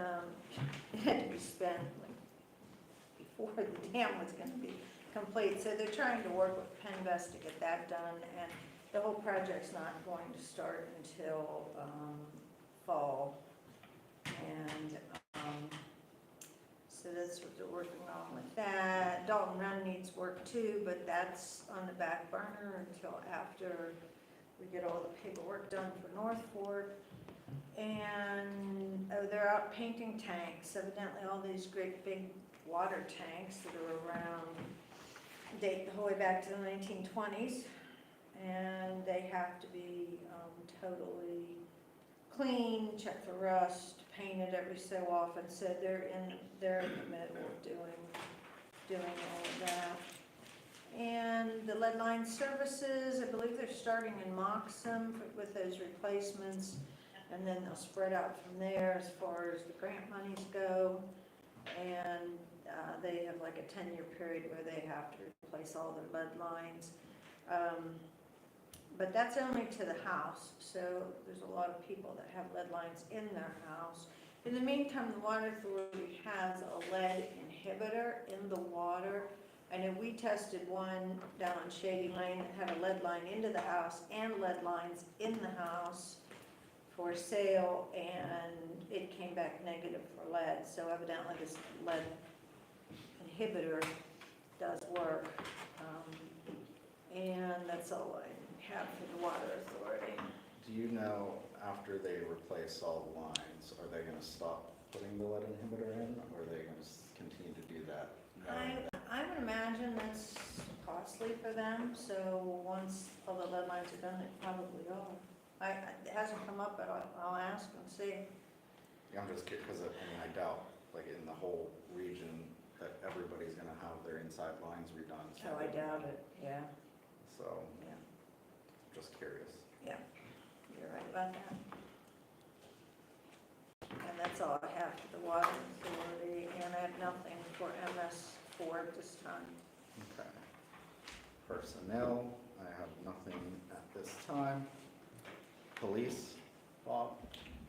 B: had to be spent before the dam was going to be complete. So they're trying to work with PennVest to get that done, and the whole project's not going to start until fall. And so that's what they're working on with that. Dalton Run needs work too, but that's on the back burner until after we get all the paperwork done for North Fork. And they're out painting tanks. Evidently all these great big water tanks that are around date the whole way back to the 1920s. And they have to be totally clean, checked for rust, painted every so often. So they're in the middle of doing all of that. And the lead line services, I believe they're starting in Moxham with those replacements, and then they'll spread out from there as far as the grant monies go. And they have like a 10-year period where they have to replace all their lead lines. But that's only to the house, so there's a lot of people that have lead lines in their house. In the meantime, the Water Authority has a lead inhibitor in the water. I know we tested one down on Shady Lane that had a lead line into the house and lead lines in the house for sale, and it came back negative for lead. So evidently this lead inhibitor does work. And that's all I have for the Water Authority.
I: Do you know, after they replace all the lines, are they gonna stop putting the lead inhibitor in, or are they gonna continue to do that?
B: I would imagine that's costly for them, so once all the lead lines are done, they probably are. It hasn't come up, but I'll ask and see.
I: Yeah, I'm just curious, because I doubt, like, in the whole region, that everybody's gonna have their inside lines redone.
B: Oh, I doubt it, yeah,
I: So,
B: yeah,
I: just curious.
B: yeah. You're right about that. And that's all I have for the Water Authority, and I have nothing for MS4 at this time.
I: Okay. Personnel, I have nothing at this time. Police, Bob?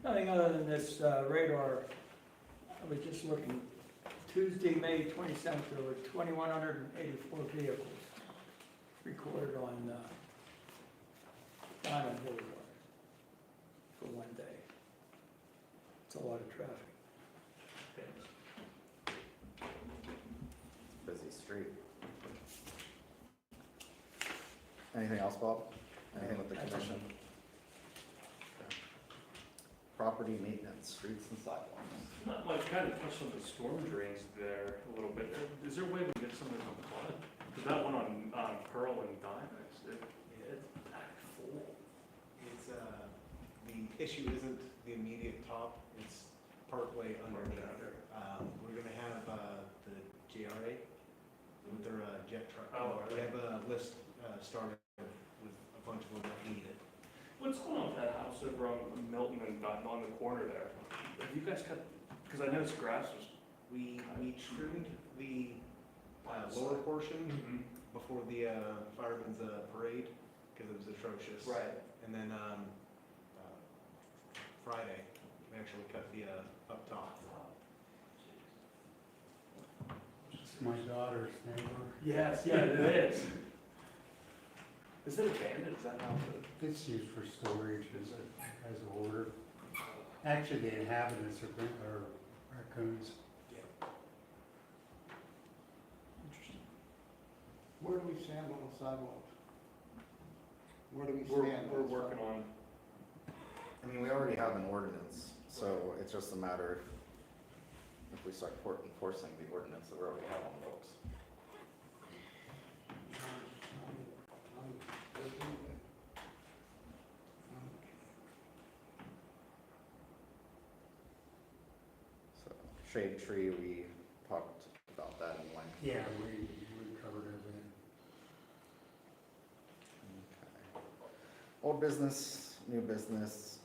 M: Nothing other than this radar. I was just looking, Tuesday, May 27th, there were 2,184 vehicles recorded on Diamond Boulevard for one day. It's a lot of traffic.
I: Busy street. Anything else, Bob? Anything with the commission? Okay. property maintenance, streets and sidewalks.
O: I kind of touched on the storm drains there a little bit. Is there a way we can get some of them unplugged? Because that one on Pearl and Dimex, it's packed full.
N: It's, the issue isn't the immediate top, it's partway underneath. We're gonna have, the JRA with their, jet truck.
O: Oh,
N: We have a list, started with a bunch of them that need it.
O: What's going on with that house over on Milton and on the corner there? Have you guys cut, because I noticed grass was.
N: We trimmed the, lower portion before the, fireman's, parade, cause it was atrocious.
O: Right.
N: And then, Friday, we actually cut the, up top.
L: It's my daughter's neighbor.
O: Yes, yeah, it is. Is it abandoned? Is that how it is?
L: It's used for storage as a hoarder. Actually, the inhabitants are raccoons.
O: Interesting.
K: Where do we stand on the sidewalks? Where do we
O: We're
K: stand?
O: we're working on.
I: I mean, we already have an ordinance, so it's just a matter if we start enforcing the ordinance that we already have on the books. So, shade tree, we talked about that in length.
L: Yeah, we covered everything.
I: Okay. Old business, new business,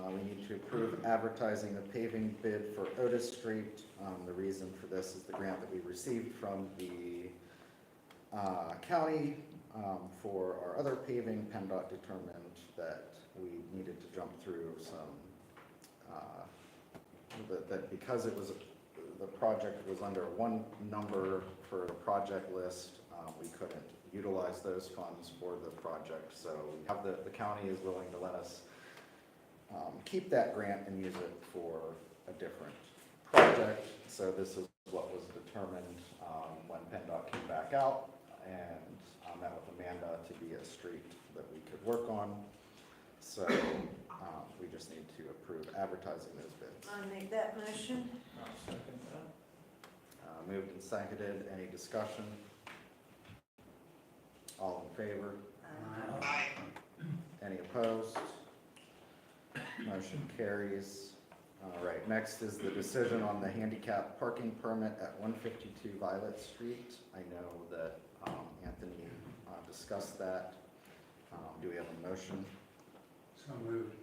I: we need to approve advertising a paving bid for Otis Street. The reason for this is the grant that we received from the county for our other paving. PennDOT determined that we needed to jump through some, that because it was, the project was under one number for the project list, we couldn't utilize those funds for the project. So we have the county is willing to let us keep that grant and use it for a different project. So this is what was determined when PennDOT came back out, and I met with Amanda to be a street that we could work on. So we just need to approve advertising those bids.
B: I make that motion.
O: I'll second that.
I: Moved and seconded. Any discussion? All in favor? Any opposed? Motion carries. All right, next is the decision on the handicap parking permit at 152 Violet Street. I know that Anthony discussed that. Do we have a motion?
L: So moved.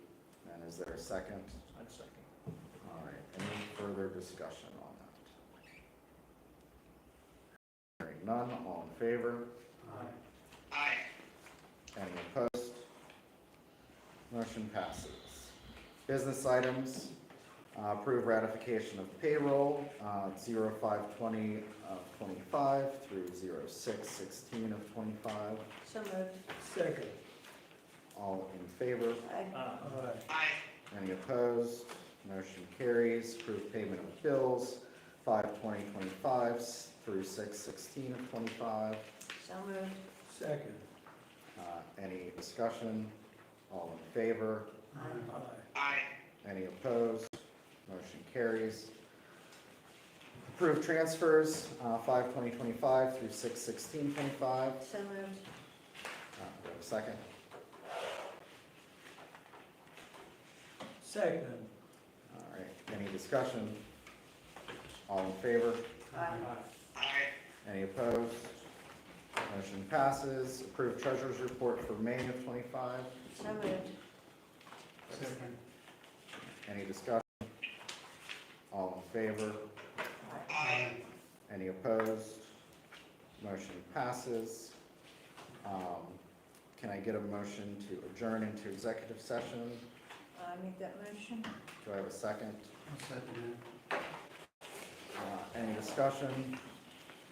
I: And is there a second?
O: I'd second.
I: All right, any further discussion on that? Hearing none, all in favor? Any opposed? Motion passes. Business items, approve ratification of payroll, 05/20 of 25 through 06/16 of 25.
B: So moved.
M: Second.
I: All in favor?
B: Aye.
I: Any opposed? Motion carries. Approve payment of bills, 5/20/25 through 6/16 of 25.
B: So moved.
M: Second.
I: Any discussion? All in favor?
M: Aye.
I: Any opposed? Motion carries. Approve transfers, 5/20/25 through 6/16/25.
B: So moved.
I: Do I have a second?
M: Second.
I: All right, any discussion? All in favor?
B: Aye.
I: Any opposed? Motion passes. Approve treasurer's report for May of 25.
B: So moved.
L: Second.
I: Any discussion? All in favor? Any opposed? Motion passes. Can I get a motion to adjourn into executive session?
B: I make that motion.
I: Do I have a second?
L: I'll second that.
I: Any discussion?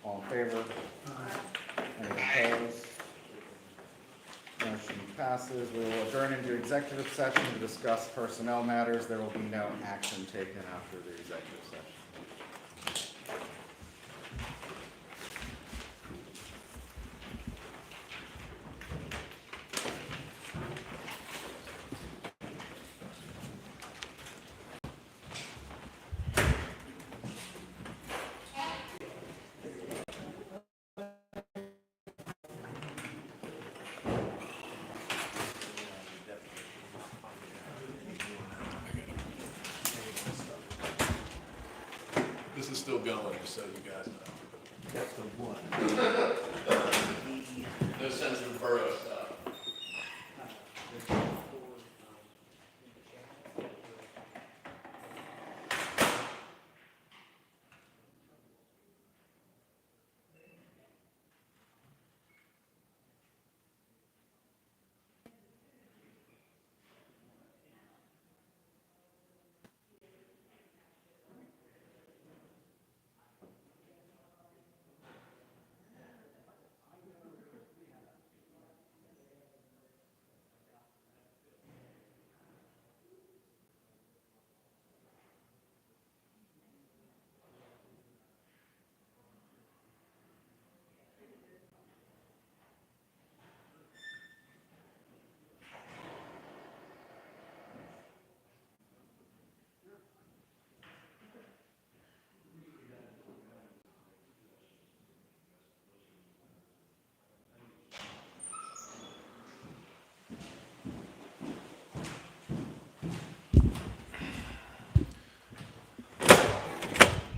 I: All in favor?
L: Aye.
I: Any opposed? Motion passes. We will adjourn into executive session to discuss personnel matters. There will be no action taken after the executive session.
A: still going, just so you guys know.
D: That's the one.
A: No sense of Borough stuff.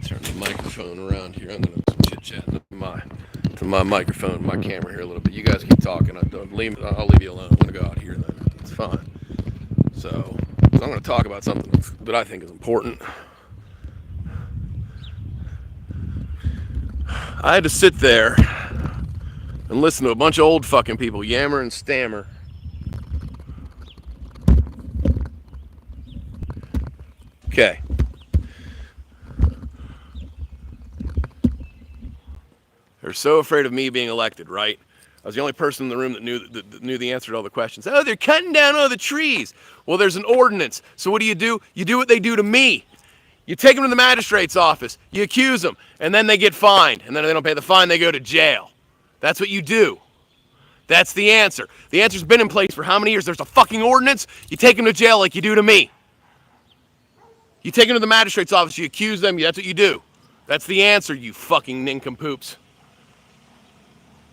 A: Turn the microphone around here. I'm gonna chit chat to my microphone, my camera here a little bit. You guys keep talking. I'll leave you alone. I'm gonna go out here then. It's fine. So I'm gonna talk about something that I think is important. I had to sit there and listen to a bunch of old fucking people yammer and stammer. Okay. They're so afraid of me being elected, right? I was the only person in the room that knew the answer to all the questions. Oh, they're cutting down all the trees. Well, there's an ordinance. So what do? You do what they do to me. You take them to the magistrate's office. You accuse them, and then they get fined. And then if they don't pay the fine, they go to jail. That's what you do. That's the answer. The answer's been in place for how many years? There's a fucking ordinance. You take them to jail like you do to me. You take them to the magistrate's office. You accuse them. That's what you do. That's the answer, you fucking nincompoops.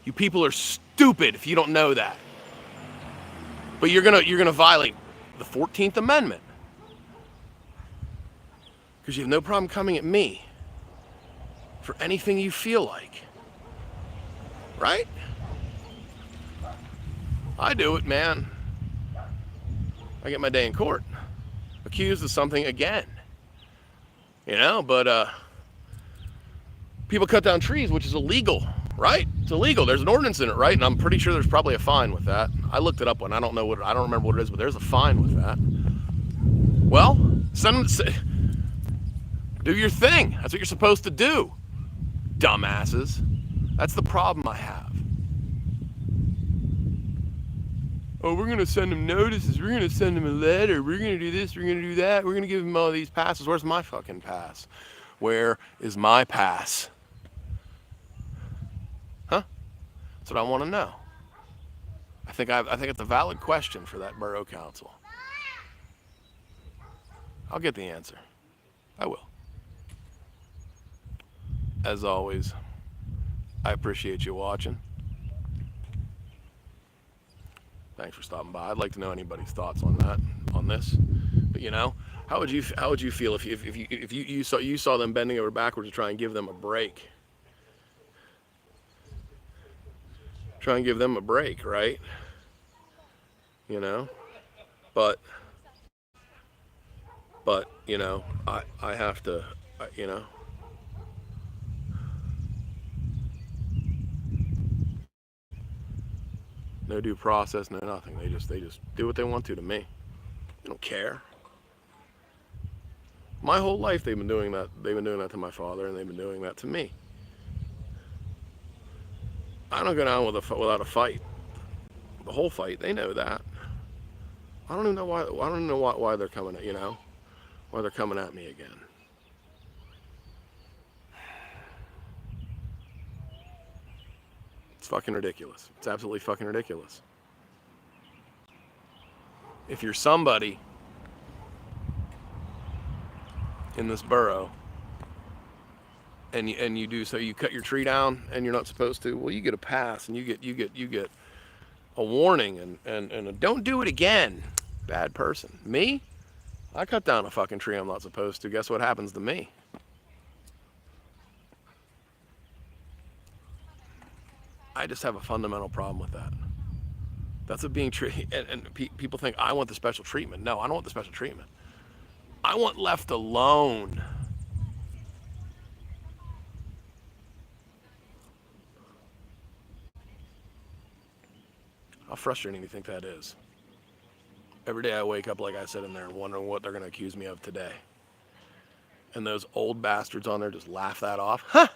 A: You people are stupid if you don't know that. But you're gonna violate the 14th Amendment. Because you have no problem coming at me for anything you feel like. Right? I do it, man. I get my day in court. Accused of something again. You know, but people cut down trees, which is illegal. Right? It's illegal. There's an ordinance in it, right? And I'm pretty sure there's probably a fine with that. I looked it up when I don't remember what it is, but there's a fine with that. Well, do your thing. That's what you're supposed to do. Dumbasses. That's the problem I have. Oh, we're gonna send them notices. We're gonna send them a letter. We're gonna do this. We're gonna do that. We're gonna give them all these passes. Where's my fucking pass? Where is my pass? That's what I want to know. I think it's a valid question for that borough council. I'll get the answer. I will. As always, I appreciate you watching. Thanks for stopping by. I'd like to know anybody's thoughts on this. But you know, how would you feel if you saw them bending over backwards to try and give them a break? Try and give them a break, right? You know, but you know, I have to, you know. No due process, no nothing. They just do what they want to me. They don't care. My whole life they've been doing that. They've been doing that to my father, and they've been doing that to me. I don't go down without a fight. The whole fight, they know that. I don't even know why. I don't know why they're coming at, you know, why they're coming at me again. It's fucking ridiculous. It's absolutely fucking ridiculous. If you're somebody in this borough and you do so, you cut your tree down and you're not supposed to, well, you get a pass and you get a warning and a don't do it again. Bad person. Me? I cut down a fucking tree I'm not supposed to. Guess what happens to me? I just have a fundamental problem with that. That's what being treated, and people think I want the special treatment. No, I don't want the special treatment. I want left alone. How frustrating do you think that is? Every day I wake up, like I said in there, wondering what they're going to accuse me of today. And those old bastards on there just laugh that off. Huh!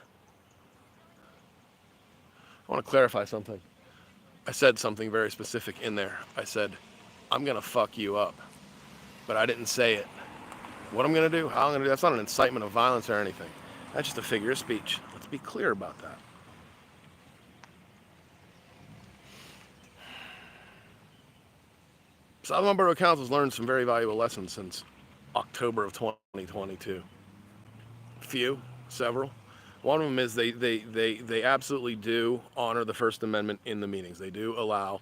A: I want to clarify something. I said something very specific in there. I said, I'm going to fuck you up. But I didn't say it. What I'm going to do, how I'm going to do, that's not an incitement of violence or anything. That's just a figure of speech. Let's be clear about that. Southmont Borough Council's learned some very valuable lessons since October of 2022. Several. One of them is they absolutely do honor the First Amendment in the meetings. They do allow,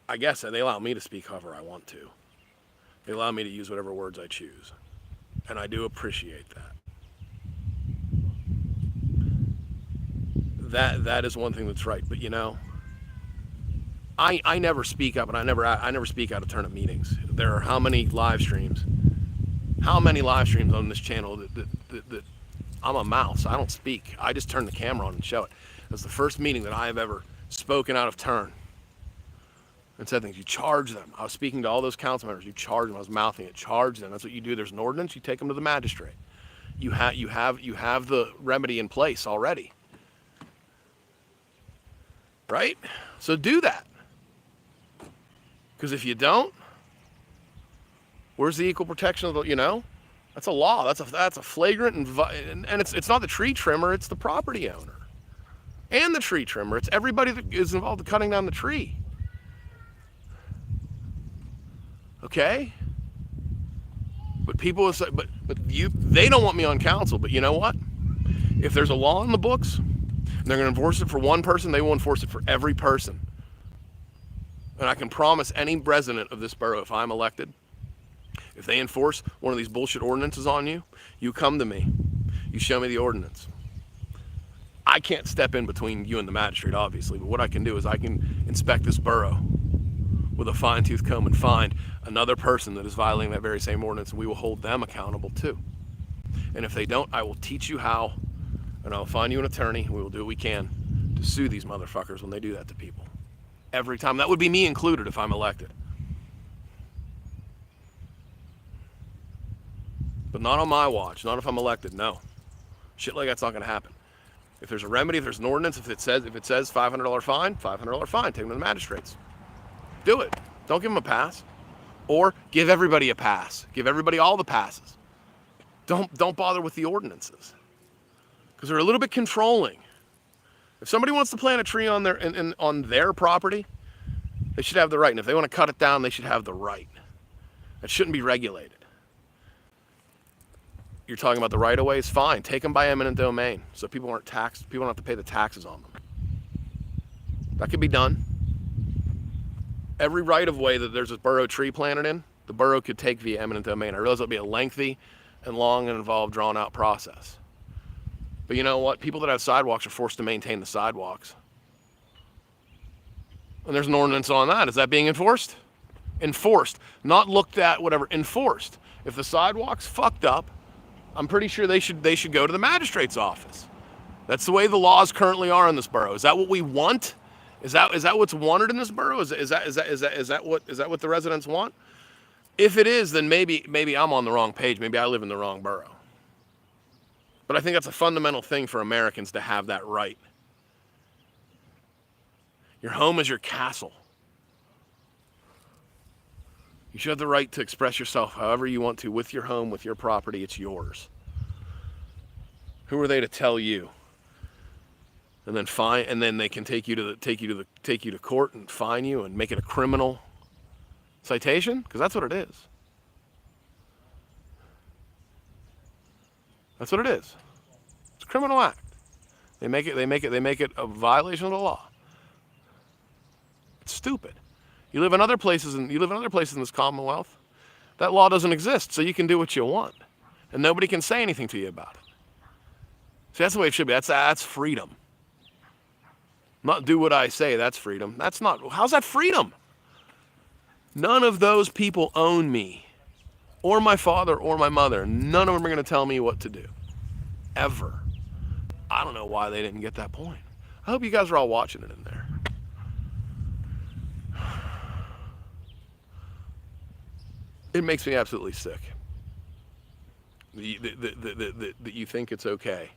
A: I guess, they allow me to speak however I want to. They allow me to use whatever words I choose. And I do appreciate that. That is one thing that's right. But you know, I never speak up, and I never speak out of turn at meetings. There are how many live streams on this channel that I'm a mouse. I don't speak. I just turn the camera on and show it. It was the first meeting that I have ever spoken out of turn and said things. You charge them. I was speaking to all those council members. You charge them. I was mouthing it. Charge them. That's what you do. There's an ordinance. You take them to the magistrate. You have the remedy in place already, right? So do that. Because if you don't, where's the equal protection of the, you know? That's a law. That's a flagrant and it's not the tree trimmer, it's the property owner. And the tree trimmer. It's everybody that is involved in cutting down the tree. Okay? But people will say, but they don't want me on council, but you know what? If there's a law in the books, and they're going to enforce it for one person, they will enforce it for every person. And I can promise any resident of this borough, if I'm elected, if they enforce one of these bullshit ordinances on you, you come to me. You show me the ordinance. I can't step in between you and the magistrate, obviously, but what I can do is I can inspect this borough with a fine-tooth comb and find another person that is violating that very same ordinance, and we will hold them accountable too. And if they don't, I will teach you how, and I'll find you an attorney, and we will do what we can to sue these motherfuckers when they do that to people. Every time. That would be me included if I'm elected. But not on my watch, not if I'm elected, no. Shit like that's not gonna happen. If there's a remedy, if there's an ordinance, if it says $500 fine, $500 fine, take them to the magistrates. Do it. Don't give them a pass. Or give everybody a pass. Give everybody all the passes. Don't bother with the ordinances. Because they're a little bit controlling. If somebody wants to plant a tree on their property, they should have the right. And if they want to cut it down, they should have the right. It shouldn't be regulated. You're talking about the right-of-ways? Fine. Take them by eminent domain so people aren't taxed. People don't have to pay the taxes on them. That could be done. Every right-of-way that there's a borough tree planted in, the borough could take via eminent domain. I realize it'll be a lengthy and long and involved, drawn-out process. But you know what? People that have sidewalks are forced to maintain the sidewalks. And there's an ordinance on that. Is that being enforced? Enforced. Not looked at, whatever. Enforced. If the sidewalk's fucked up, I'm pretty sure they should go to the magistrate's office. That's the way the laws currently are in this borough. Is that what we want? Is that what's wanted in this borough? Is that what the residents want? If it is, then maybe I'm on the wrong page. Maybe I live in the wrong borough. But I think that's a fundamental thing for Americans to have that right. Your home is your castle. You should have the right to express yourself however you want to with your home, with your property. It's yours. Who are they to tell you? And then they can take you to court and fine you and make it a criminal citation, because that's what it is. That's what it is. It's a criminal act. They make it a violation of the law. It's stupid. You live in other places in this Commonwealth. That law doesn't exist, so you can do what you want, and nobody can say anything to you about it. See, that's the way it should be. That's freedom. Not do what I say, that's freedom. That's not, how's that freedom? None of those people own me, or my father, or my mother. None of them are going to tell me what to do. Ever. I don't know why they didn't get that point. I hope you guys are all watching it in there. It makes me absolutely sick that you think it's okay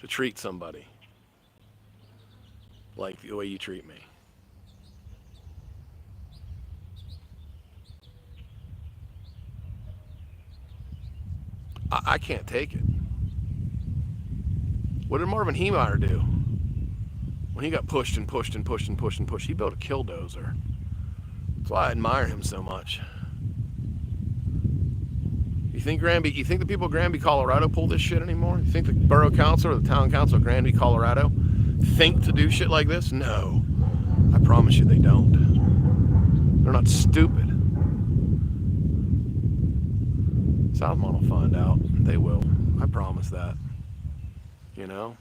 A: to treat somebody like the way you treat me. I can't take it. What did Marvin Heemeyer do when he got pushed and pushed and pushed and pushed and pushed? He built a killdozer. That's why I admire him so much. You think the people of Granby, Colorado pull this shit anymore? You think the borough council or the town council of Granby, Colorado think to do shit like this? No. I promise you they don't. They're not stupid. Southmont will find out. They will. I promise that. You know?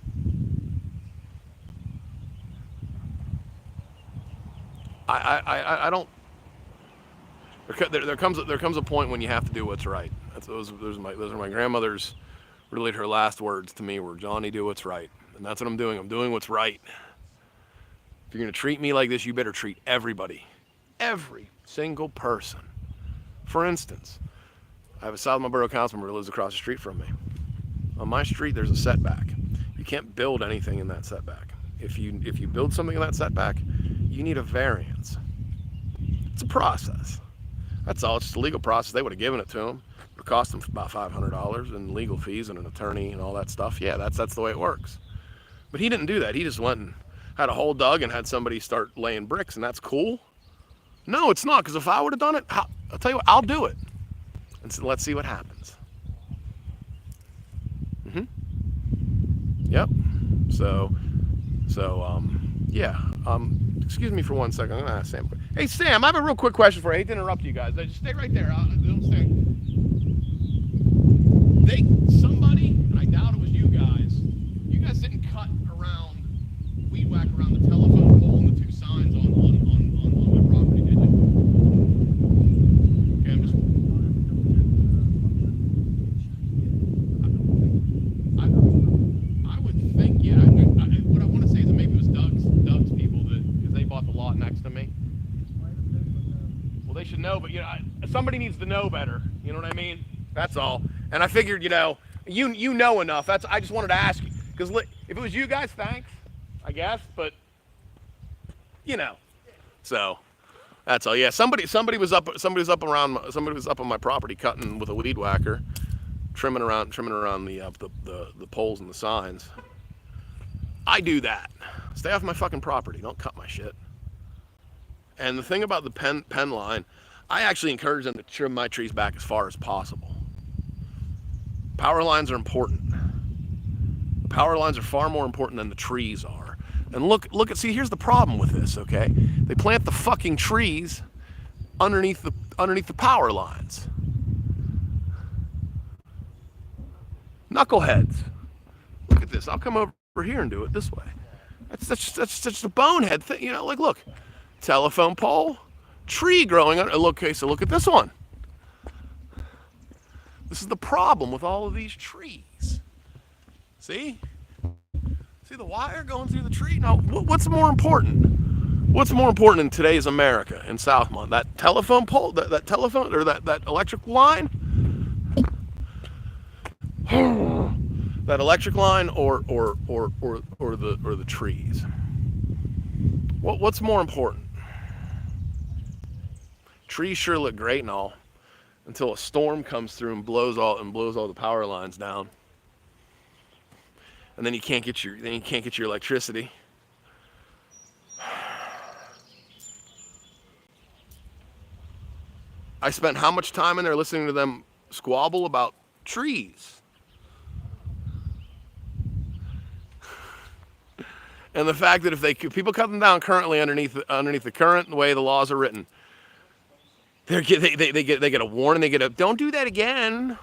A: I don't. There comes a point when you have to do what's right. Those are my grandmother's. Really, her last words to me were, "Johnny, do what's right," and that's what I'm doing. I'm doing what's right. If you're gonna treat me like this, you better treat everybody, every single person. For instance, I have a Southmont Borough council member who lives across the street from me. On my street, there's a setback. You can't build anything in that setback. If you build something in that setback, you need a variance. It's a process. That's all. It's just a legal process. They would have given it to him. It would cost them about $500 in legal fees and an attorney and all that stuff. Yeah, that's the way it works. But he didn't do that. He just went and had a hole dug and had somebody start laying bricks, and that's cool. No, it's not, because if I would have done it, I'll tell you what, I'll do it. And so let's see what happens. Yep. Yeah. Excuse me for 1 second. I'm gonna ask Sam. Hey, Sam, I have a real quick question for you. I hate to interrupt you guys. Just stay right there. Don't stay. Somebody, and I doubt it was you guys didn't cut around, weed whack around the telephone pole and the two signs on my property, did you? Okay, I'm just. I would think, yeah. What I want to say is that maybe it was Doug's people because they bought the lot next to me. Well, they should know, but somebody needs to know better. You know what I mean? That's all. And I figured, you know enough. I just wanted to ask you, because if it was you guys, thanks, I guess. But so that's all. Yeah, somebody was up on my property cutting with a weed whacker, trimming around the poles and the signs. I do that. Stay off my fucking property. Don't cut my shit. And the thing about the pen line, I actually encourage them to trim my trees back as far as possible. Power lines are important. The power lines are far more important than the trees are. And see, here's the problem with this, okay? They plant the fucking trees underneath the power lines. Knuckleheads. Look at this. I'll come over here and do it this way. That's just a bonehead thing. Look, telephone pole, tree growing on. Okay, so look at this one. This is the problem with all of these trees. See the wire going through the tree? Now, what's more important? What's more important in today's America, in Southmont? That telephone pole, that telephone, or that electric line? That electric line, or the trees? What's more important? Trees sure look great and all, until a storm comes through and blows all the power lines down, and then you can't get your electricity. I spent how much time in there listening to them squabble about trees, and the fact that if people cut them down currently underneath the current way the laws are written, they get a warning. They get a don't do that again.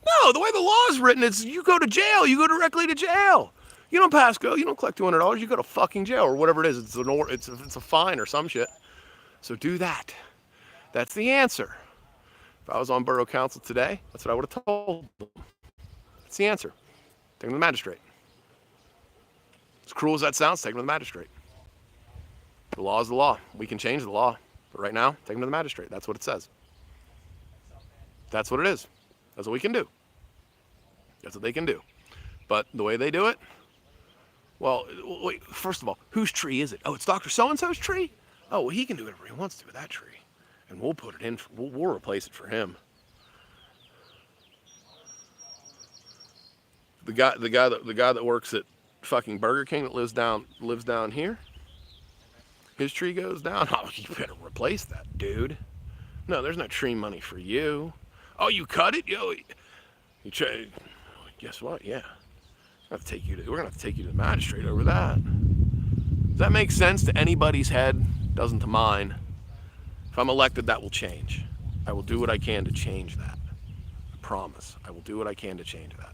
A: No, the way the law is written is you go to jail. You go directly to jail. You don't pass go. You don't collect $200. You go to fucking jail or whatever it is. It's a fine or some shit. So do that. That's the answer. If I was on Borough Council today, that's what I would have told them. That's the answer. Take them to the magistrate. As cruel as that sounds, take them to the magistrate. The law is the law. We can change the law. But right now, take them to the magistrate. That's what it says. That's what it is. That's what we can do. That's what they can do. But the way they do it, well, wait, first of all, whose tree is it? Oh, it's Dr. So-and-so's tree? Oh, well, he can do whatever he wants to with that tree. And we'll put it in, we'll replace it for him. The guy that works at fucking Burger King that lives down here, his tree goes down. Oh, you better replace that, dude. No, there's no tree money for you. Oh, you cut it? Yo, guess what? Yeah. We're gonna have to take you to the magistrate over that. Does that make sense to anybody's head? Doesn't to mine. If I'm elected, that will change. I will do what I can to change that. I promise. I will do what I can to change that.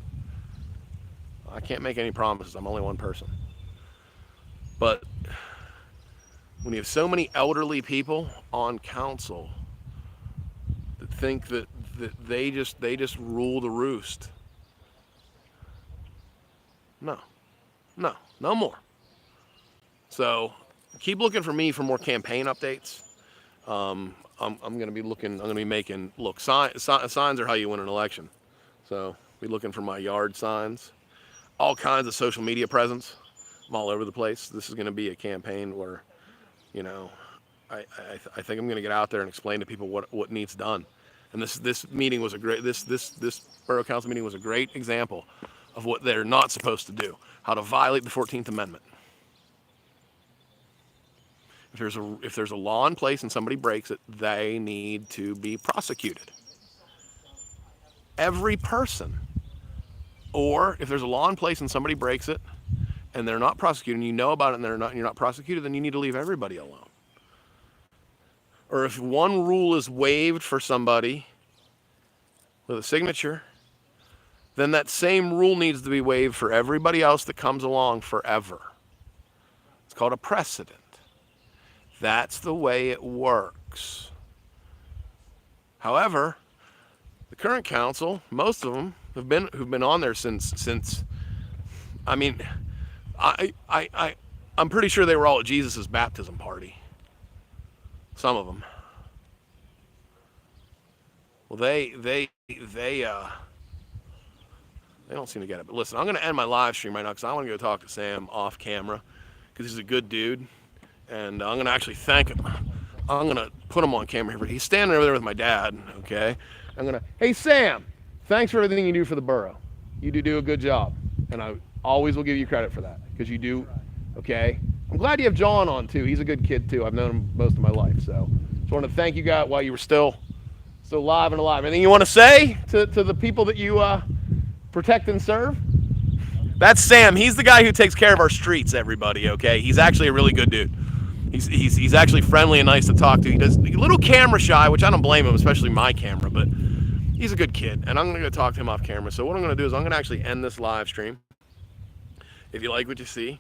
A: I can't make any promises. I'm only one person. But when you have so many elderly people on council that think that they just rule the roost. No more. So keep looking for me for more campaign updates. I'm going to be looking. I'm going to be making signs are how you win an election. So be looking for my yard signs, all kinds of social media presence. I'm all over the place. This is going to be a campaign where, you know, I think I'm going to get out there and explain to people what needs done. And this meeting was a great this Borough Council meeting was a great example of what they're not supposed to do, how to violate the 14th Amendment. If there's a law in place and somebody breaks it, they need to be prosecuted. Every person. Or if there's a law in place and somebody breaks it and they're not prosecuted and you know about it and you're not prosecuted, then you need to leave everybody alone. Or if one rule is waived for somebody with a signature, then that same rule needs to be waived for everybody else that comes along forever. It's called a precedent. That's the way it works. However, the current council, most of them who've been on there since I mean, I'm pretty sure they were all at Jesus' baptism party. Some of them. Well, they don't seem to get it. But listen, I'm going to end my live stream right now because I want to go talk to Sam off camera because he's a good dude. And I'm going to actually thank him. I'm going to put him on camera here. He's standing over there with my dad, okay? Hey, Sam, thanks for everything you do for the borough. You do a good job. And I always will give you credit for that because you do, okay? I'm glad you have John on, too. He's a good kid, too. I've known him most of my life. So just want to thank you guys while you were still live and alive. Anything you want to say to the people that you protect and serve? That's Sam. He's the guy who takes care of our streets, everybody, okay? He's actually a really good dude. He's actually friendly and nice to talk to. He's a little camera shy, which I don't blame him, especially my camera, but he's a good kid, and I'm going to go talk to him off camera. So what I'm going to do is I'm going to actually end this live stream. If you like what you see,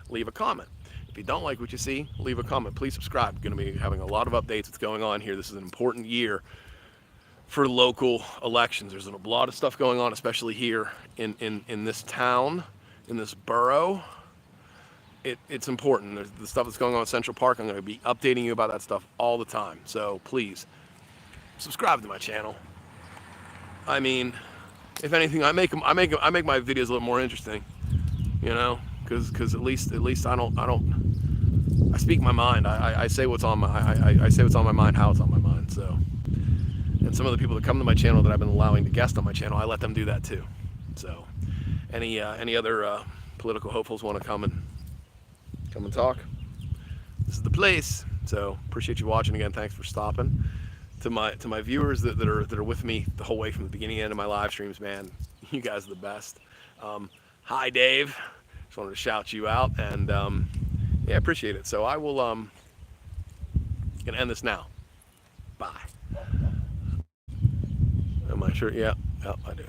A: leave a comment. If you don't like what you see, leave a comment. Please subscribe. We're going to be having a lot of updates that's going on here. This is an important year for local elections. There's a lot of stuff going on, especially here in this town, in this borough. It's important. There's the stuff that's going on in Central Park. I'm going to be updating you about that stuff all the time. So please subscribe to my channel. I mean, if anything, I make my videos a little more interesting, you know, because at least I speak my mind. I say what's on my I say what's on my mind, how it's on my mind. So, and some of the people that come to my channel that I've been allowing to guest on my channel, I let them do that too. So, any other political hopefuls want to come and talk, this is the place. So appreciate you watching again. Thanks for stopping. To my viewers that are with me the whole way from the beginning and end of my live streams, man, you guys are the best. Hi Dave, just wanted to shout you out, and yeah, appreciate it. So I will gonna end this now. Bye. Am I sure? Yeah, I do.